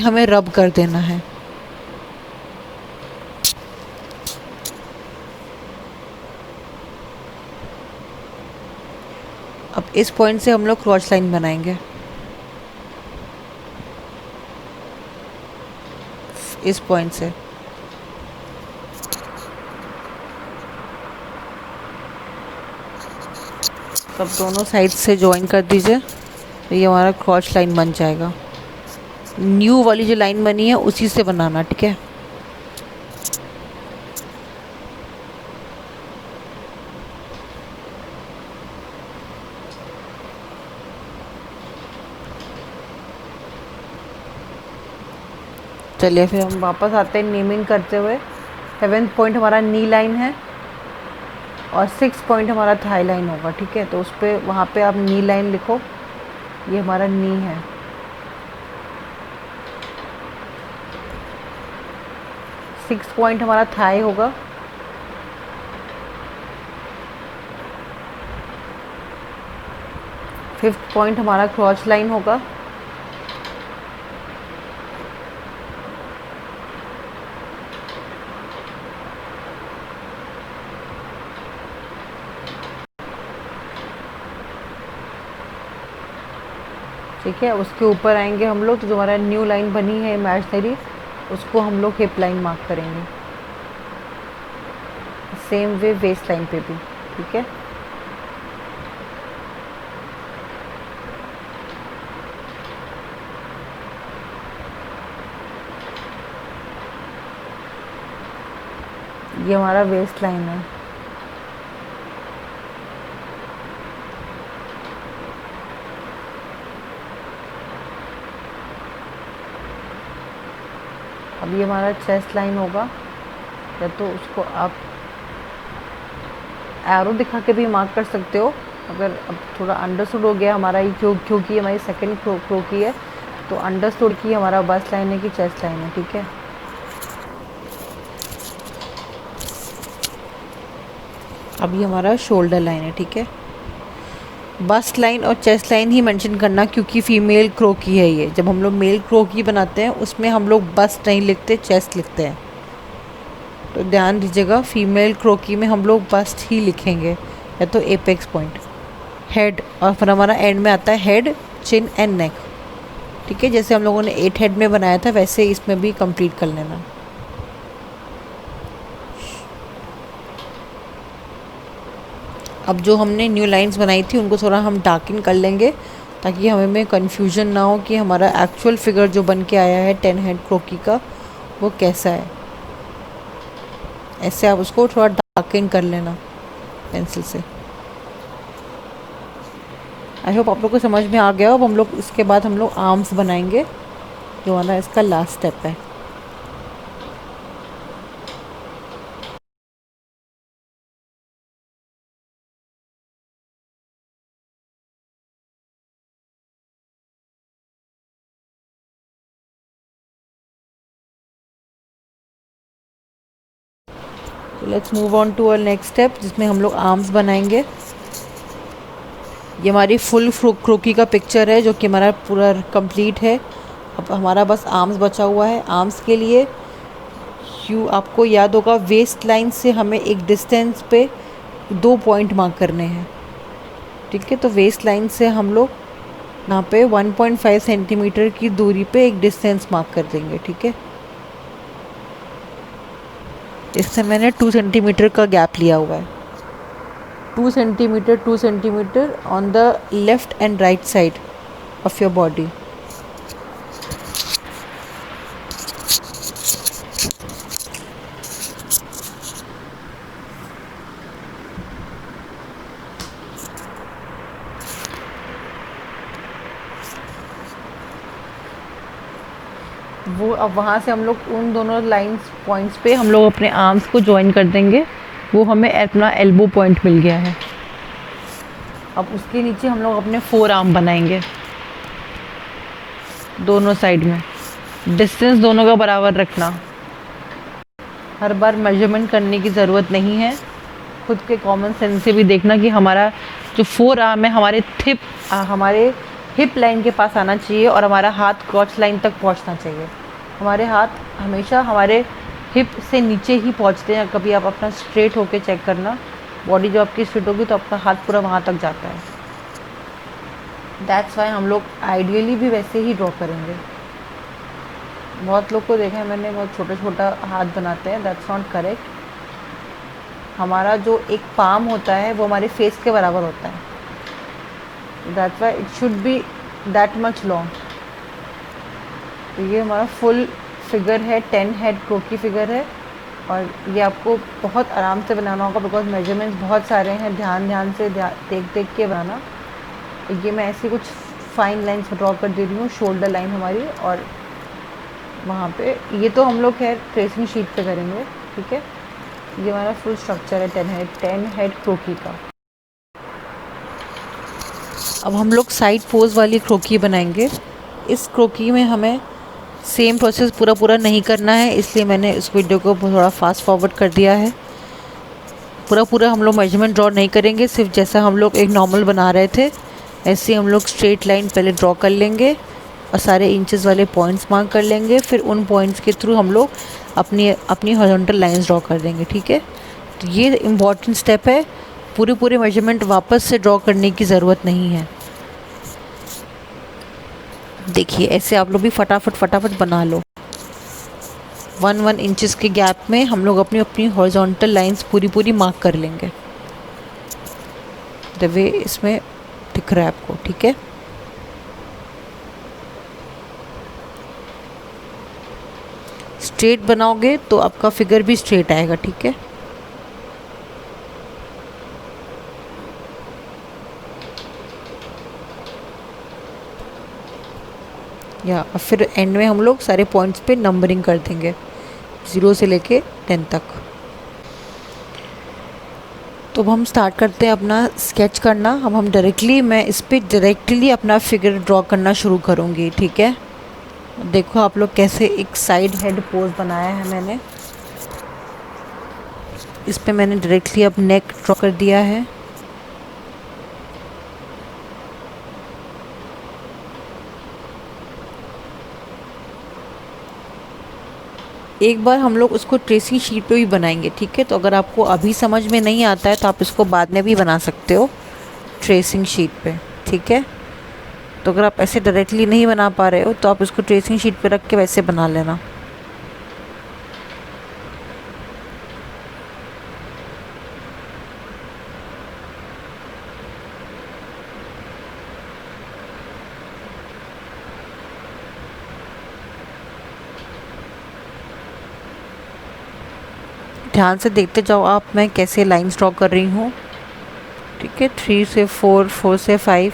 हमें रब कर देना है। अब इस पॉइंट से हम लोग क्रॉस लाइन बनाएंगे, इस पॉइंट से। अब दोनों साइड से ज्वाइन कर दीजिए, तो ये हमारा क्रॉस लाइन बन जाएगा। न्यू वाली जो लाइन बनी है उसी से बनाना। ठीक है, चलिए फिर हम वापस आते हैं नेमिंग करते हुए। 7th पॉइंट हमारा नी लाइन है और 6th पॉइंट हमारा थाई लाइन होगा। ठीक है, तो उस पर वहाँ पे आप नी लाइन लिखो, ये हमारा नी है। सिक्स पॉइंट हमारा थाई होगा। फिफ्थ पॉइंट हमारा क्रॉच लाइन होगा। ठीक है, उसके ऊपर आएंगे हम लोग, तो जो हमारा न्यू लाइन बनी है इमेजिनरी, उसको हम लोग हिप लाइन मार्क करेंगे। सेम वे वेस्ट लाइन पे भी। ठीक है, ये हमारा वेस्ट लाइन है। अब ये हमारा चेस्ट लाइन होगा, या तो उसको आप एरो दिखा के भी मार्क कर सकते हो। अगर अब थोड़ा अंडरस्टूड हो गया हमारा ये, क्योंकि हमारी सेकंड क्रो की है, तो अंडरस्टूड की हमारा बस्ट लाइन है कि चेस्ट लाइन है। ठीक है, अब ये हमारा शोल्डर लाइन है। ठीक है, बस्ट लाइन और चेस्ट लाइन ही मेंशन करना, क्योंकि फीमेल क्रोकी है ये। जब हम लोग मेल क्रोकी बनाते हैं उसमें हम लोग बस्ट नहीं लिखते, चेस्ट लिखते हैं। तो ध्यान दीजिएगा, फीमेल क्रोकी में हम लोग बस्ट ही लिखेंगे या तो एपेक्स पॉइंट, हेड, और फिर हमारा एंड में आता है हेड, चिन एंड नेक। ठीक है, जैसे हम लोगों ने 8 हेड में बनाया था वैसे इसमें भी कंप्लीट कर लेना। अब जो हमने न्यू लाइंस बनाई थी उनको थोड़ा हम डार्कन कर लेंगे ताकि हमें कन्फ्यूजन ना हो कि हमारा एक्चुअल फिगर जो बन के आया है 10 हेड क्रोकी का वो कैसा है। ऐसे आप उसको थोड़ा डार्कन कर लेना पेंसिल से। आई होप आप लोग को समझ में आ गया। अब हम लोग इसके बाद हम लोग आर्म्स बनाएंगे, जो हमारा इसका लास्ट स्टेप है। Let's move on to our next step, जिसमें हम लोग आर्म्स बनाएंगे। ये हमारी फुल क्रोकी का पिक्चर है जो कि हमारा पूरा कंप्लीट है। अब हमारा बस आर्म्स बचा हुआ है। आर्म्स के लिए आपको याद होगा, वेस्ट लाइन से हमें एक डिस्टेंस पे 2 पॉइंट मार्क करने हैं। ठीक है, तो वेस्ट लाइन से हम लोग यहाँ पे 1.5 सेंटीमीटर की दूरी पे एक डिस्टेंस मार्क कर देंगे। ठीक है, इससे मैंने 2 सेंटीमीटर का गैप लिया हुआ है। 2 centimetre on the left and right side of your body. वो अब वहाँ से हम लोग उन दोनों लाइंस पॉइंट्स पे हम लोग अपने आर्म्स को ज्वाइन कर देंगे। वो हमें अपना एल्बो पॉइंट मिल गया है। अब उसके नीचे हम लोग अपने 4 आर्म बनाएंगे दोनों साइड में। डिस्टेंस दोनों का बराबर रखना, हर बार मेजरमेंट करने की ज़रूरत नहीं है। खुद के कॉमन सेंस से भी देखना कि हमारा जो 4 आर्म है हमारे हिप लाइन के पास आना चाहिए और हमारा हाथ क्रॉच लाइन तक पहुंचना चाहिए। हमारे हाथ हमेशा हमारे हिप से नीचे ही पहुंचते हैं। कभी आप अपना स्ट्रेट होके चेक करना, बॉडी जो आपकी स्ट्रेट होगी तो आपका हाथ पूरा वहाँ तक जाता है। दैट्स वाई हम लोग आइडियली भी वैसे ही ड्रॉ करेंगे। बहुत लोग को देखा है मैंने, बहुत छोटा छोटा हाथ बनाते हैं, दैट्स नॉट करेक्ट। हमारा जो एक पाम होता है वो हमारे फेस के बराबर होता है। That's why it should be that much long. तो ये हमारा फुल फिगर है, 10 हेड क्रोकी फिगर है। और ये आपको बहुत आराम से बनाना होगा बिकॉज मेजरमेंट्स बहुत सारे हैं। ध्यान से देख के बनाना। ये मैं ऐसे कुछ फाइन लाइन्स ड्रॉ कर दे रही हूँ, शोल्डर लाइन हमारी, और वहाँ पे ये तो हम लोग है ट्रेसिंग शीट पे करेंगे। ठीक है, ये हमारा फुल स्ट्रक्चर है 10 हेड क्रोकी का। अब हम लोग साइड पोज वाली क्रोकी बनाएंगे। इस क्रोकी में हमें सेम प्रोसेस पूरा नहीं करना है, इसलिए मैंने इस वीडियो को थोड़ा फास्ट फॉरवर्ड कर दिया है। पूरा हम लोग मेजरमेंट ड्रॉ नहीं करेंगे, सिर्फ जैसा हम लोग एक नॉर्मल बना रहे थे ऐसे हम लोग स्ट्रेट लाइन पहले ड्रॉ कर लेंगे और सारे इंचेस वाले पॉइंट्स मार्क कर लेंगे। फिर उन पॉइंट्स के थ्रू हम लोग अपनी हॉरिजॉन्टल लाइंस ड्रॉ कर देंगे। ठीक है, तो ये इम्पॉर्टेंट स्टेप है। पूरे मेजरमेंट वापस से ड्रॉ करने की ज़रूरत नहीं है। देखिए ऐसे आप लोग भी फटाफट बना लो। 1 इंचेस के गैप में हम लोग अपनी हॉरिजॉन्टल लाइंस पूरी मार्क कर लेंगे, द वे इसमें दिख रहा है आपको। ठीक है, स्ट्रेट बनाओगे तो आपका फिगर भी स्ट्रेट आएगा। ठीक है, या फिर एंड में हम लोग सारे पॉइंट्स पे नंबरिंग कर देंगे 0 से लेके 10 तक। तो अब हम स्टार्ट करते हैं अपना स्केच करना। अब मैं इस पर डायरेक्टली अपना फिगर ड्रॉ करना शुरू करूँगी। ठीक है, देखो आप लोग कैसे एक साइड हेड पोज बनाया है मैंने। इस पे मैंने डायरेक्टली अब नेक ड्रॉ कर दिया है। एक बार हम लोग उसको ट्रेसिंग शीट पे भी बनाएंगे, ठीक है। तो अगर आपको अभी समझ में नहीं आता है तो आप इसको बाद में भी बना सकते हो ट्रेसिंग शीट पे, ठीक है। तो अगर आप ऐसे डायरेक्टली नहीं बना पा रहे हो तो आप इसको ट्रेसिंग शीट पे रख के वैसे बना लेना। ध्यान से देखते जाओ आप मैं कैसे लाइंस ड्रॉ कर रही हूँ, ठीक है। 3 से 4, 4 से 5।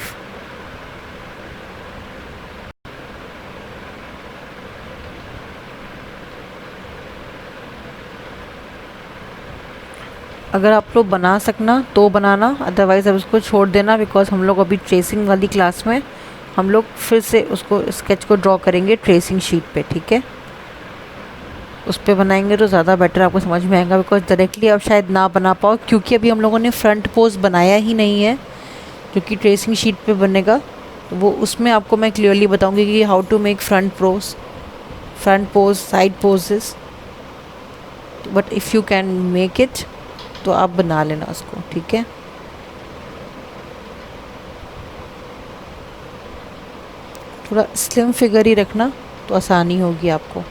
अगर आप लोग बना सकना तो बनाना, अदरवाइज़ अब उसको छोड़ देना, बिकॉज हम लोग अभी ट्रेसिंग वाली क्लास में हम लोग फिर से उसको स्केच को ड्रॉ करेंगे ट्रेसिंग शीट पे, ठीक है। उस पर बनाएंगे तो ज़्यादा बेटर आपको समझ में आएगा, बिकॉज डायरेक्टली आप शायद ना बना पाओ, क्योंकि अभी हम लोगों ने फ्रंट पोज बनाया ही नहीं है जो कि ट्रेसिंग शीट पे बनेगा। तो वो उसमें आपको मैं क्लियरली बताऊंगी कि how to make front pose, side poses. But if you can make it तो आप बना लेना उसको, ठीक है। थोड़ा स्लिम फिगर ही रखना तो आसानी होगी आपको।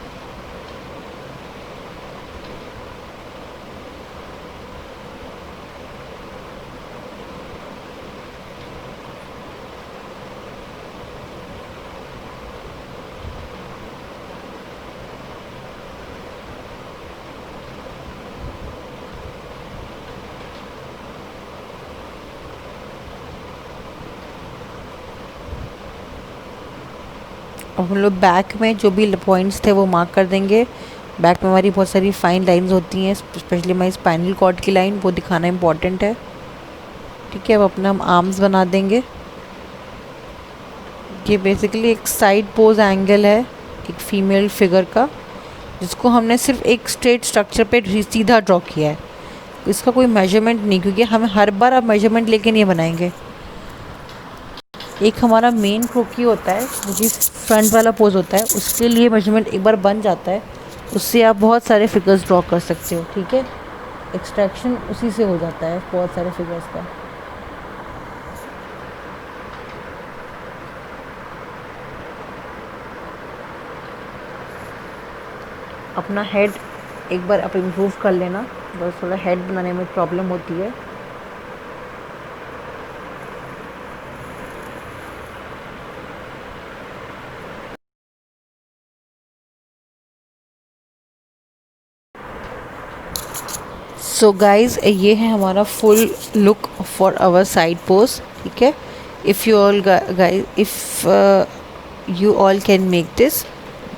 अब हम लोग बैक में जो भी पॉइंट्स थे वो मार्क कर देंगे। बैक में हमारी बहुत सारी फाइन लाइंस होती हैं, स्पेशली हमारी स्पाइनल कॉर्ड की लाइन, वो दिखाना इम्पॉर्टेंट है, ठीक है। अब अपना हम आर्म्स बना देंगे। ये बेसिकली एक साइड पोज एंगल है एक फीमेल फिगर का, जिसको हमने सिर्फ एक स्ट्रेट स्ट्रक्चर पे सीधा ड्रॉ किया है। इसका कोई मेजरमेंट नहीं, क्योंकि हमें हर बार आप मेजरमेंट लेके नहीं बनाएंगे। एक हमारा मेन क्रोकी होता है जो कि फ्रंट वाला पोज होता है, उसके लिए मेजरमेंट एक बार बन जाता है, उससे आप बहुत सारे फिगर्स ड्रॉ कर सकते हो, ठीक है। एक्सट्रैक्शन उसी से हो जाता है बहुत सारे फिगर्स का। अपना हेड एक बार आप इम्प्रूव कर लेना, बस थोड़ा हेड बनाने में प्रॉब्लम होती है। सो गाइज ये है हमारा full look for our side pose, ठीक है। If you all guys, if you all can make this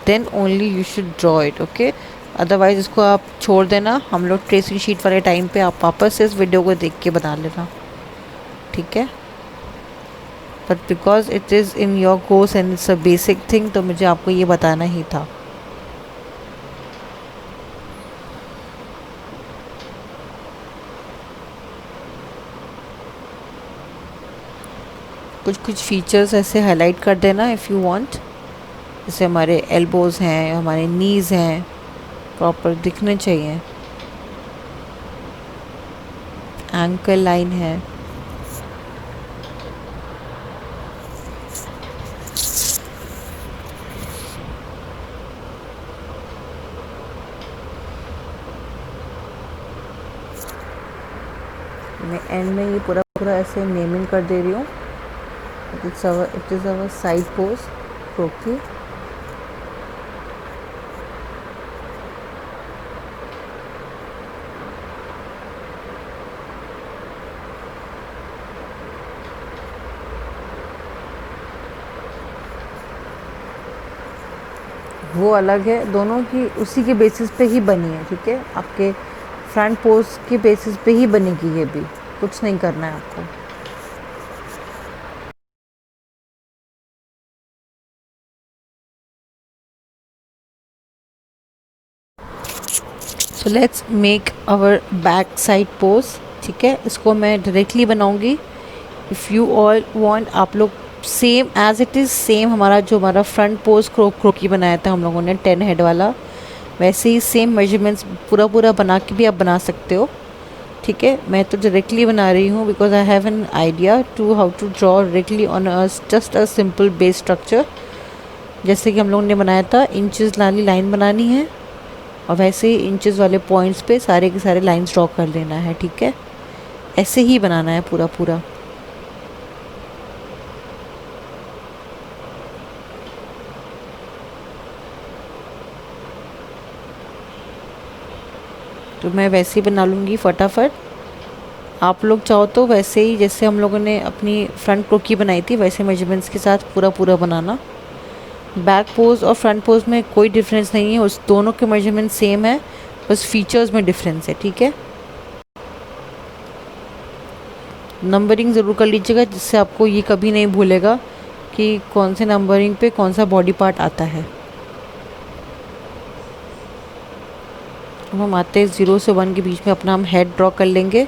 then only you should draw it, okay. Otherwise इसको आप छोड़ देना, हम लोग ट्रेसिंग शीट वाले टाइम पे आप वापस से इस वीडियो को देख के बना लेना, ठीक है। But because it is in your course and it's a basic thing, तो मुझे आपको ये बताना ही था। कुछ कुछ फीचर्स ऐसे हाईलाइट कर देना इफ़ यू वांट, जैसे हमारे एल्बोज़ हैं, हमारे नीज़ हैं, प्रॉपर दिखने चाहिए। एंकल लाइन है, मैं एंड में ये पूरा पूरा ऐसे नेमिंग कर दे रही हूँ। It is our side pose croquis. वो अलग है, दोनों की उसी के बेसिस पे ही बनी है, ठीक है। आपके फ्रंट पोज के बेसिस पे ही बनेगी, ये भी कुछ नहीं करना है आपको। So let's make our back side pose, ठीक है। इसको मैं डायरेक्टली बनाऊंगी। इफ़ यू ऑल वांट, आप लोग same as it is same हमारा जो हमारा फ्रंट पोज क्रोकी बनाया था हम लोगों ने 10 हेड वाला, वैसे ही सेम मेजरमेंट्स पूरा पूरा बना के भी आप बना सकते हो, ठीक है। मैं तो डायरेक्टली बना रही हूँ because I have an idea to how to draw directly on just a simple base structure. जैसे कि हम लोगों ने बनाया था, इंचेस वाली लाइन बनानी है और वैसे ही इंचेस वाले पॉइंट्स पे सारे के सारे लाइंस ड्रॉ कर लेना है, ठीक है। ऐसे ही बनाना है पूरा पूरा। तो मैं वैसे ही बना लूँगी फटाफट। आप लोग चाहो तो वैसे ही जैसे हम लोगों ने अपनी फ्रंट क्रोकी बनाई थी वैसे मेजरमेंट्स के साथ पूरा पूरा बनाना। बैक पोज और फ्रंट पोज में कोई डिफरेंस नहीं है, उस दोनों के मेजरमेंट सेम है, बस फीचर्स में डिफरेंस है, ठीक है। नंबरिंग ज़रूर कर लीजिएगा जिससे आपको ये कभी नहीं भूलेगा कि कौन से नंबरिंग पे कौन सा बॉडी पार्ट आता है। हम आते हैं 0 से 1 के बीच में अपना हम हेड ड्रॉ कर लेंगे।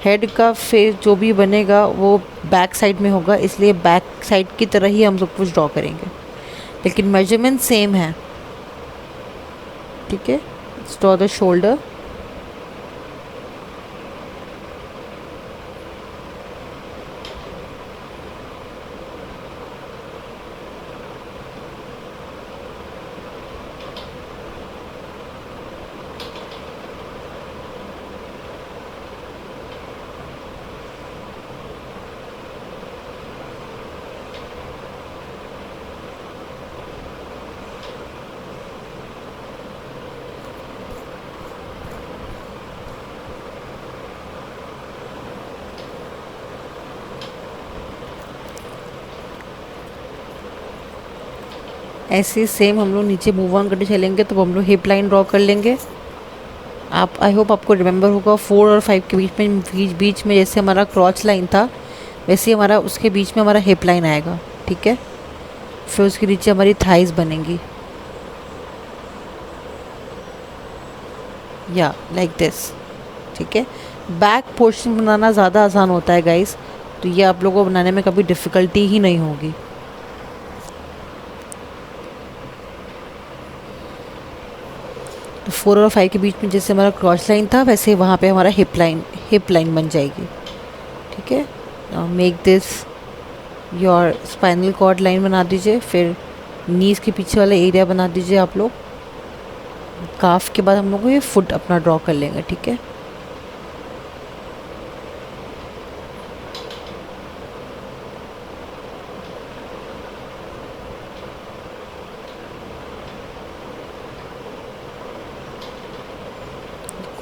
हेड का फेस जो भी बनेगा वो बैक साइड में होगा, इसलिए बैक साइड की तरह ही हम सब कुछ ड्रॉ करेंगे, लेकिन मेजरमेंट सेम है, ठीक है। Draw the shoulder. ऐसे सेम हम लोग नीचे मूव ऑन करते चलेंगे तो हम लोग हिप लाइन ड्रॉ कर लेंगे। आप आई होप आपको रिमेंबर होगा 4 और 5 के बीच में जैसे हमारा क्रॉच लाइन था वैसे ही हमारा उसके बीच में हमारा हिप लाइन आएगा, ठीक है। फिर उसके नीचे हमारी थाइज बनेंगी, या लाइक दिस, ठीक है। बैक पोर्शन बनाना ज़्यादा आसान होता है गाइस, तो ये आप लोगों को बनाने में कभी डिफ़िकल्टी ही नहीं होगी। तो 4 और 5 के बीच में जैसे हमारा क्रॉस लाइन था वैसे वहाँ पे हमारा हिप लाइन बन जाएगी, ठीक है। Make this your spinal chord line बना दीजिए, फिर नीज़ के पीछे वाला एरिया बना दीजिए आप लोग। काफ के बाद हम लोग को ये फुट अपना ड्रॉ कर लेंगे, ठीक है।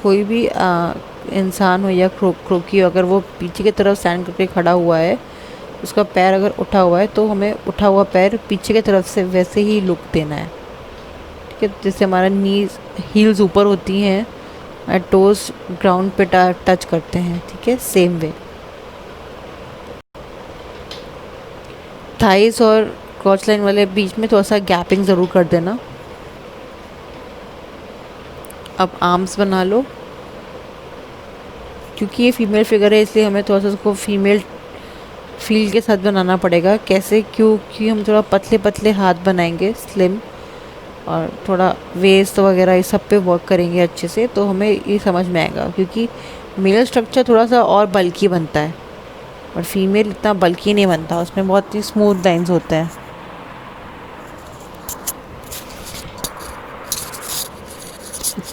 कोई भी इंसान हो या क्रोकी अगर वो पीछे की तरफ स्टैंड करके खड़ा हुआ है, उसका पैर अगर उठा हुआ है तो हमें उठा हुआ पैर पीछे की तरफ से वैसे ही लुक देना है, ठीक है। जैसे हमारा नीज हील्स ऊपर होती हैं और टोस ग्राउंड पे टच करते हैं, ठीक है, सेम वे। थाइस और क्रॉच लाइन वाले बीच में थोड़ा सा गैपिंग ज़रूर कर देना। अब आर्म्स बना लो, क्योंकि ये फीमेल फिगर है इसलिए हमें थोड़ा सा उसको फीमेल फील के साथ बनाना पड़ेगा। कैसे, क्योंकि हम थोड़ा पतले पतले हाथ बनाएंगे, स्लिम, और थोड़ा वेस्ट वगैरह इस सब पे वर्क करेंगे अच्छे से, तो हमें ये समझ में आएगा। क्योंकि मेल स्ट्रक्चर थोड़ा सा और बल्की बनता है और फीमेल इतना बल्की नहीं बनता, उसमें बहुत ही स्मूथ लाइंस होते हैं।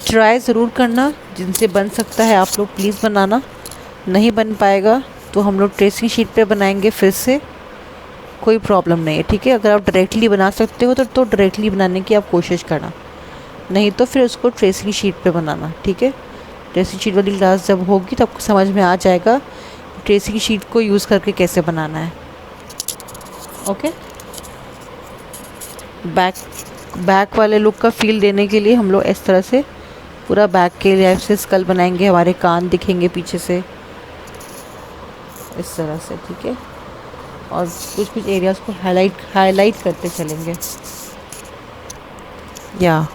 ट्राई ज़रूर करना, जिनसे बन सकता है आप लोग प्लीज़ बनाना। नहीं बन पाएगा तो हम लोग ट्रेसिंग शीट पे बनाएंगे फिर से, कोई प्रॉब्लम नहीं है, ठीक है। अगर आप डायरेक्टली बना सकते हो तो डायरेक्टली बनाने की आप कोशिश करना, नहीं तो फिर उसको ट्रेसिंग शीट पे बनाना, ठीक है। ट्रेसिंग शीट वाली क्लास जब होगी तो आपको समझ में आ जाएगा ट्रेसिंग शीट को यूज़ करके कैसे बनाना है, ओके। बैक वाले लुक का फील देने के लिए हम लोग इस तरह से पूरा बैक के लिए से स्कल बनाएंगे, हमारे कान दिखेंगे पीछे से इस तरह से, ठीक है। और कुछ कुछ एरियाज़ को हाईलाइट करते चलेंगे, या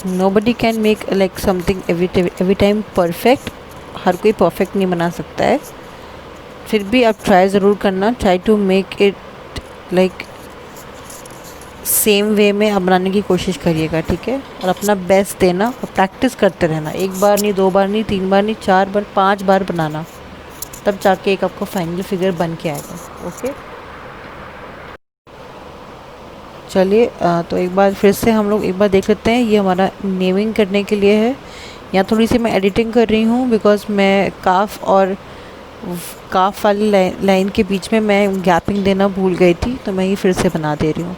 nobody can make like something every time perfect. हर कोई परफेक्ट नहीं बना सकता है, फिर भी आप ट्राई ज़रूर करना। Try to make it like same way में आप बनाने की कोशिश करिएगा, ठीक है। और अपना बेस्ट देना और प्रैक्टिस करते रहना। एक बार नहीं, 2 बार नहीं, 3 बार नहीं, 4 बार, 5 बार बनाना, तब जाके एक आपको फाइनल फिगर बन के आएगा। ओके, चलिए तो एक बार फिर से हम लोग एक बार देख लेते हैं। ये हमारा नेमिंग करने के लिए है। यहाँ थोड़ी सी मैं एडिटिंग कर रही हूँ बिकॉज मैं काफ वाली लाइन के बीच में मैं गैपिंग देना भूल गई थी, तो मैं ये फिर से बना दे रही हूँ।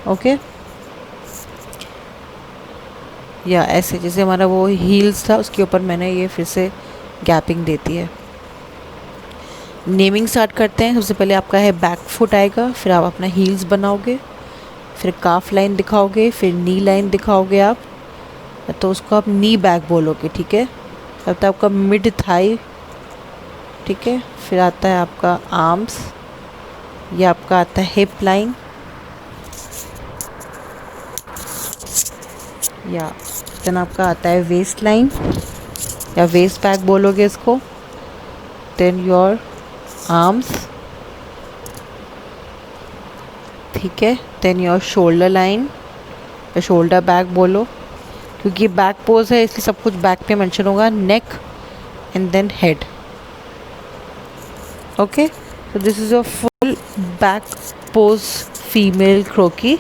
ओके, या ऐसे जैसे हमारा वो हील्स था उसके ऊपर मैंने ये फिर से गैपिंग देती है। नेमिंग स्टार्ट करते हैं। सबसे पहले आपका है बैक फुट आएगा, फिर आप अपना हील्स बनाओगे, फिर काफ लाइन दिखाओगे, फिर नी लाइन दिखाओगे आप, तो उसको आप नी बैक बोलोगे, ठीक है। तब तक आपका मिड थाई, ठीक है। फिर आता है आपका आर्म्स, ये आपका आता है हिप लाइन, या देन आपका आता है वेस्ट लाइन या वेस्ट बैक बोलोगे इसको। देन योर आर्म्स, ठीक है। देन योर शोल्डर लाइन या शोल्डर बैक बोलो, क्योंकि बैक पोज है इसलिए सब कुछ बैक पे मेंशन होगा। Neck and then head. Okay, so this is your full back pose female croquis.